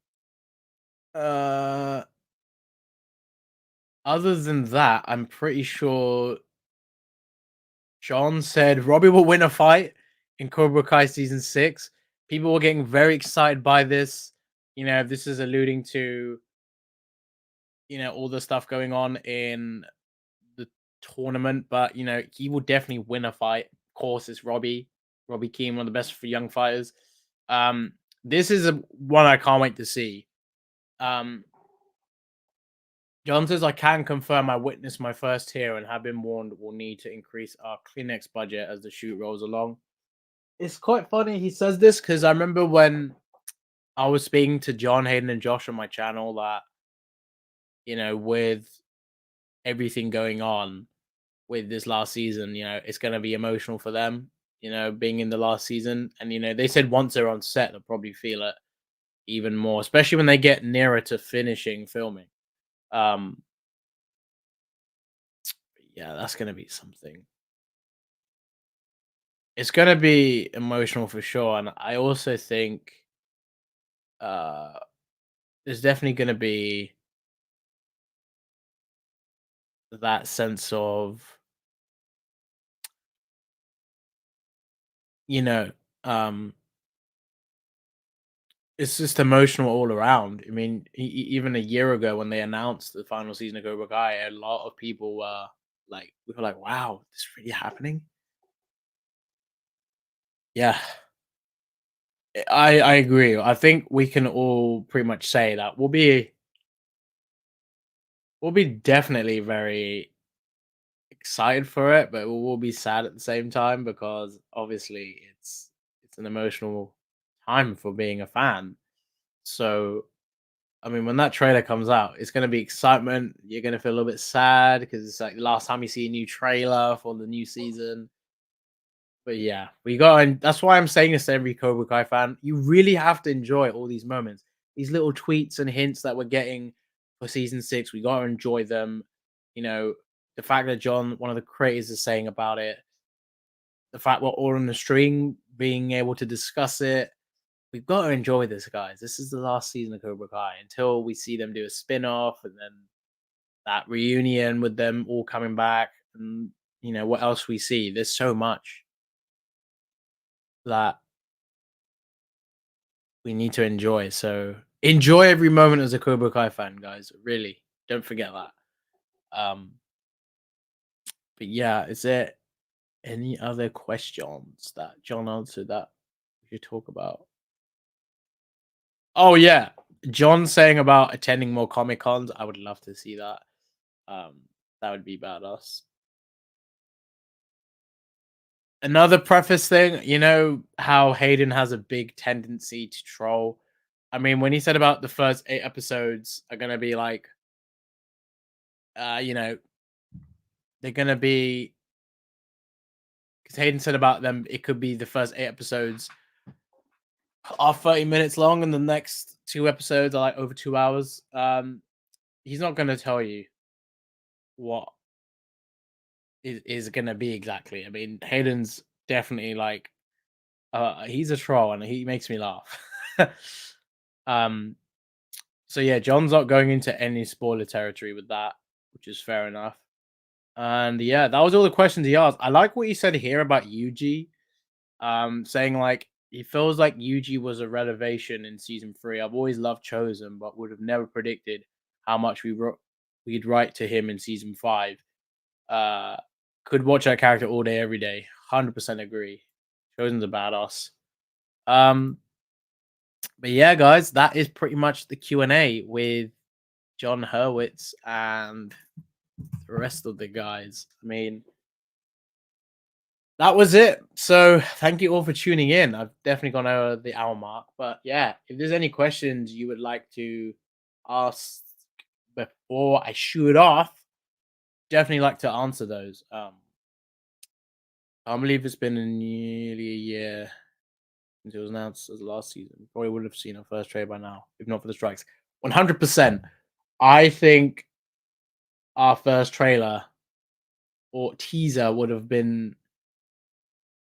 other than that, I'm pretty sure John said Robby will win a fight in Cobra Kai season 6. People were getting very excited by this. This is alluding to all the stuff going on in the tournament, but he will definitely win a fight. Of course, it's Robby Keene, one of the best for young fighters. This is one I can't wait to see. John says, "I can confirm I witnessed my first here and have been warned we'll need to increase our Kleenex budget as the shoot rolls along." It's quite funny he says this because I remember when I was speaking to John, Hayden, and Josh on my channel that, with everything going on with this last season, it's going to be emotional for them, being in the last season. And, they said once they're on set, they'll probably feel it even more, especially when they get nearer to finishing filming. Yeah, that's going to be something. It's going to be emotional for sure. And I also think uh, there's definitely going to be that sense of, you know, um, it's just emotional all around. I mean, even a year ago when they announced the final season of Cobra Kai, a lot of people were like, we were like, "Wow, this is really happening." Yeah, I agree. I think we can all pretty much say that we'll be definitely very excited for it, but we'll be sad at the same time because obviously it's an emotional time for being a fan. So I mean, when that trailer comes out, it's gonna be excitement. You're gonna feel a little bit sad because it's like the last time you see a new trailer for the new season. But yeah, we got, and that's why I'm saying this to every Cobra Kai fan. You really have to enjoy all these moments, these little tweets and hints that we're getting for season 6. We gotta enjoy them. You know, the fact that John, one of the creators, is saying about it, the fact we're all on the stream being able to discuss it. We've got to enjoy this, guys. This is the last season of Cobra Kai until we see them do a spin-off and then that reunion with them all coming back. And what else we see. There's so much that we need to enjoy. So enjoy every moment as a Cobra Kai fan, guys. Really. Don't forget that. But yeah, is there any other questions that John answered that we should talk about? Oh yeah, John saying about attending more Comic Cons. I would love to see that. Um, that would be badass. Another preface thing, you know how Hayden has a big tendency to troll. I mean, when he said about the first 8 episodes are gonna be like, you know, they're gonna be, because Hayden said about them, it could be the first 8 episodes are 30 minutes long, and the next 2 episodes are like over 2 hours. He's not gonna tell you what is gonna be exactly. I mean, Hayden's definitely like, he's a troll and he makes me laugh. um, so yeah, John's not going into any spoiler territory with that, which is fair enough. And yeah, that was all the questions he asked. I like what he said here about Yuji, saying like he feels like Yuji was a revelation in season 3. I've always loved Chosen, but would have never predicted how much we'd write to him in season 5. Uh, could watch that character all day, every day. 100% agree. Chosen's a badass. But yeah, guys, that is pretty much the Q&A with John Hurwitz and the rest of the guys. I mean, that was it. So thank you all for tuning in. I've definitely gone over the hour mark. But yeah, if there's any questions you would like to ask before I shoot off, definitely like to answer those. I believe it's been nearly a year since it was announced as the last season. Probably would have seen our first trailer by now, if not for the strikes. 100%. I think our first trailer or teaser would have been,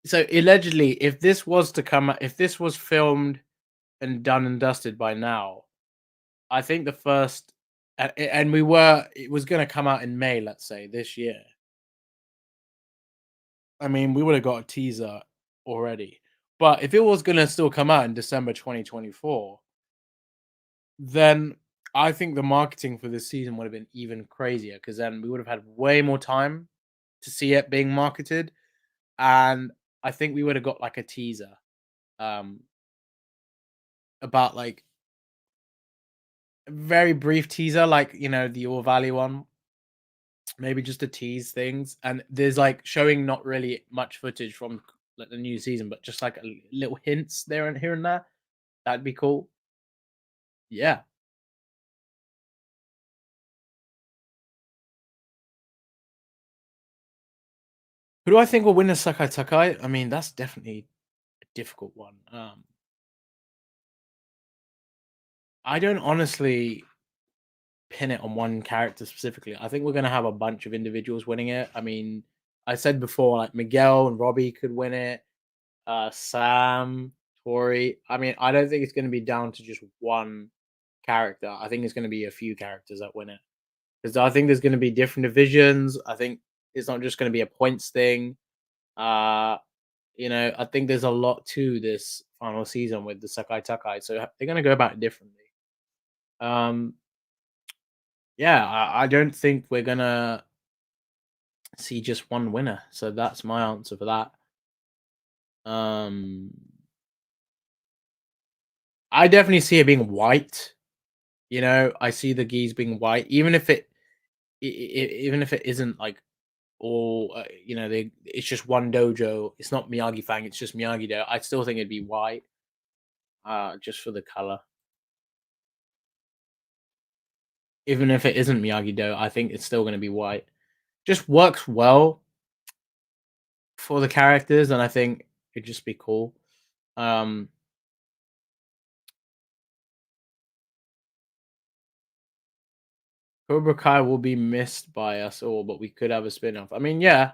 so allegedly, if this was to come, if this was filmed and done and dusted by now, I think the first, and it was going to come out in May, let's say this year. I mean, we would have got a teaser already. But if it was going to still come out in December 2024, then I think the marketing for this season would have been even crazier, because then we would have had way more time to see it being marketed. And I think we would have got like a teaser um about like a very brief teaser, like the All Valley one, maybe just to tease things. And there's like showing not really much footage from like the new season, but just like little hints there and here and there. That'd be cool. Yeah. Who do I think will win the Sakai Takai? I mean, that's definitely a difficult one. I don't honestly pin it on one character specifically. I think we're gonna have a bunch of individuals winning it. I mean, I said before, like Miguel and Robby could win it. Sam Tori. I mean, I don't think it's going to be down to just one character. I think it's going to be a few characters that win it because I think there's going to be different divisions. I think it's not just going to be a points thing. Uh, I think there's a lot to this final season with the Sakai Takai, so they're going to go about it differently. Um, yeah, I don't think we're gonna see just one winner. So that's my answer for that. I definitely see it being white. I see the geese being white, even if even if it isn't like all. It's just one dojo. It's not Miyagi Fang. It's just Miyagi Do. I still think it'd be white. Just for the color. Even if it isn't Miyagi Do, I think it's still going to be white. Just works well for the characters, and I think it'd just be cool. Cobra Kai will be missed by us all, but we could have a spin-off. I mean, yeah,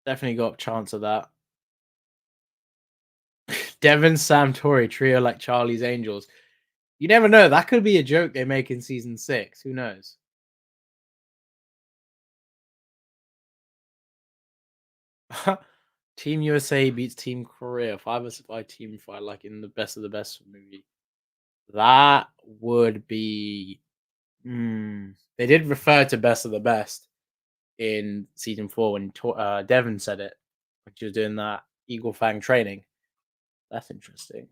definitely got a chance of that. Devon, Sam, Tori, trio like Charlie's Angels. You never know. That could be a joke they make in season 6. Who knows? Team USA beats Team Korea. 5-5 team fight, like in the Best of the Best movie. That would be. They did refer to Best of the Best in season 4 when Devon said it, when she was doing that Eagle Fang training. That's interesting.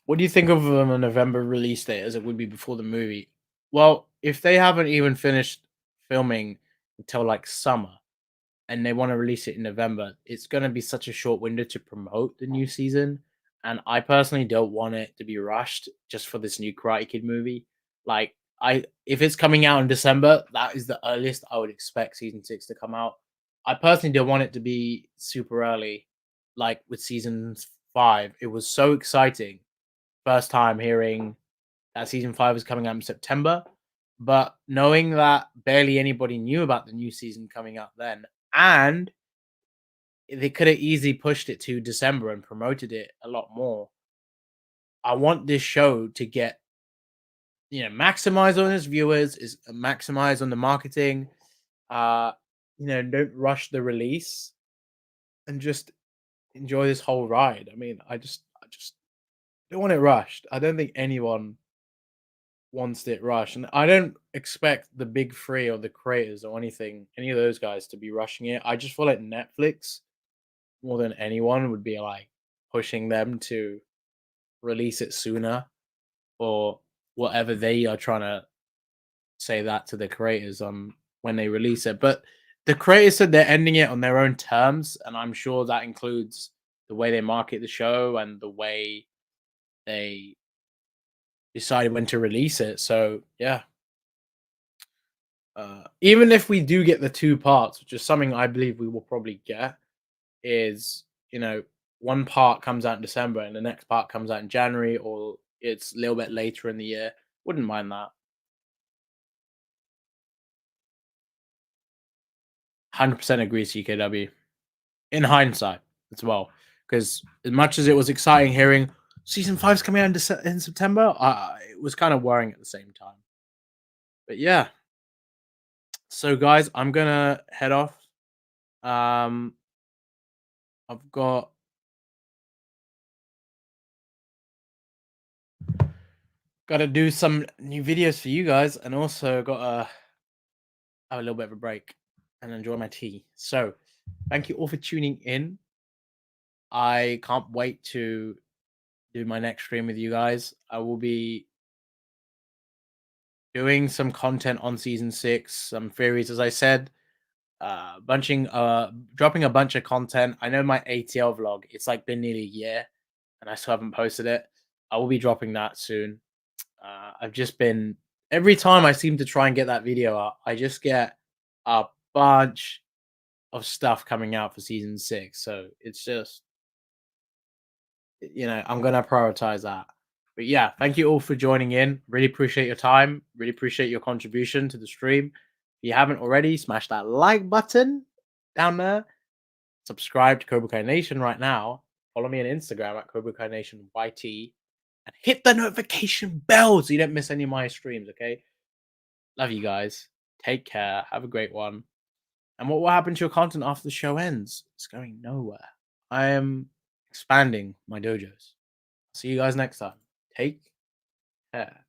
What do you think of a November release date as it would be before the movie? Well, if they haven't even finished filming until like summer and they want to release it in November, it's going to be such a short window to promote the new season. And I personally don't want it to be rushed just for this new Karate Kid movie. Like, if it's coming out in December, that is the earliest I would expect season 6 to come out. I personally don't want it to be super early, like with season 5. It was so exciting first time hearing that season 5 is coming out in September, but knowing that barely anybody knew about the new season coming out then, and they could have easily pushed it to December and promoted it a lot more. I want this show to get maximize on its viewers, is maximize on the marketing. Don't rush the release and just enjoy this whole ride. I mean, I just don't want it rushed. I don't think anyone wants it rushed, and I don't expect the big three or the creators or any of those guys to be rushing it. I just feel like Netflix, more than anyone, would be like pushing them to release it sooner, or whatever they are trying to say that to the creators on when they release it. But the creators said they're ending it on their own terms, and I'm sure that includes the way they market the show and the way they decide when to release it. So yeah. Even if we do get the 2 parts, which is something I believe we will probably get, is one part comes out in December and the next part comes out in January, or it's a little bit later in the year. Wouldn't mind that. 100% agree, CKW. In hindsight, as well, because as much as it was exciting hearing season 5's coming out in September, it was kind of worrying at the same time. But yeah, so guys, I'm gonna head off. I've got to do some new videos for you guys, and also got to have a little bit of a break and enjoy my tea. So, thank you all for tuning in. I can't wait to do my next stream with you guys. I will be doing some content on season 6, some theories, as I said, dropping a bunch of content. I know my ATL vlog, it's like been nearly a year and I still haven't posted it. I will be dropping that soon. I've just been, every time I seem to try and get that video up, I just get a bunch of stuff coming out for season 6. So it's just, I'm gonna prioritize that. But yeah, thank you all for joining in. Really appreciate your time. Really appreciate your contribution to the stream. If you haven't already, smash that like button down there. Subscribe to Cobra Kai Nation right now. Follow me on Instagram at Cobra Kai Nation YT. And hit the notification bell so you don't miss any of my streams, okay? Love you guys. Take care. Have a great one. And what will happen to your content after the show ends? It's going nowhere. I am expanding my dojos. See you guys next time. Take care.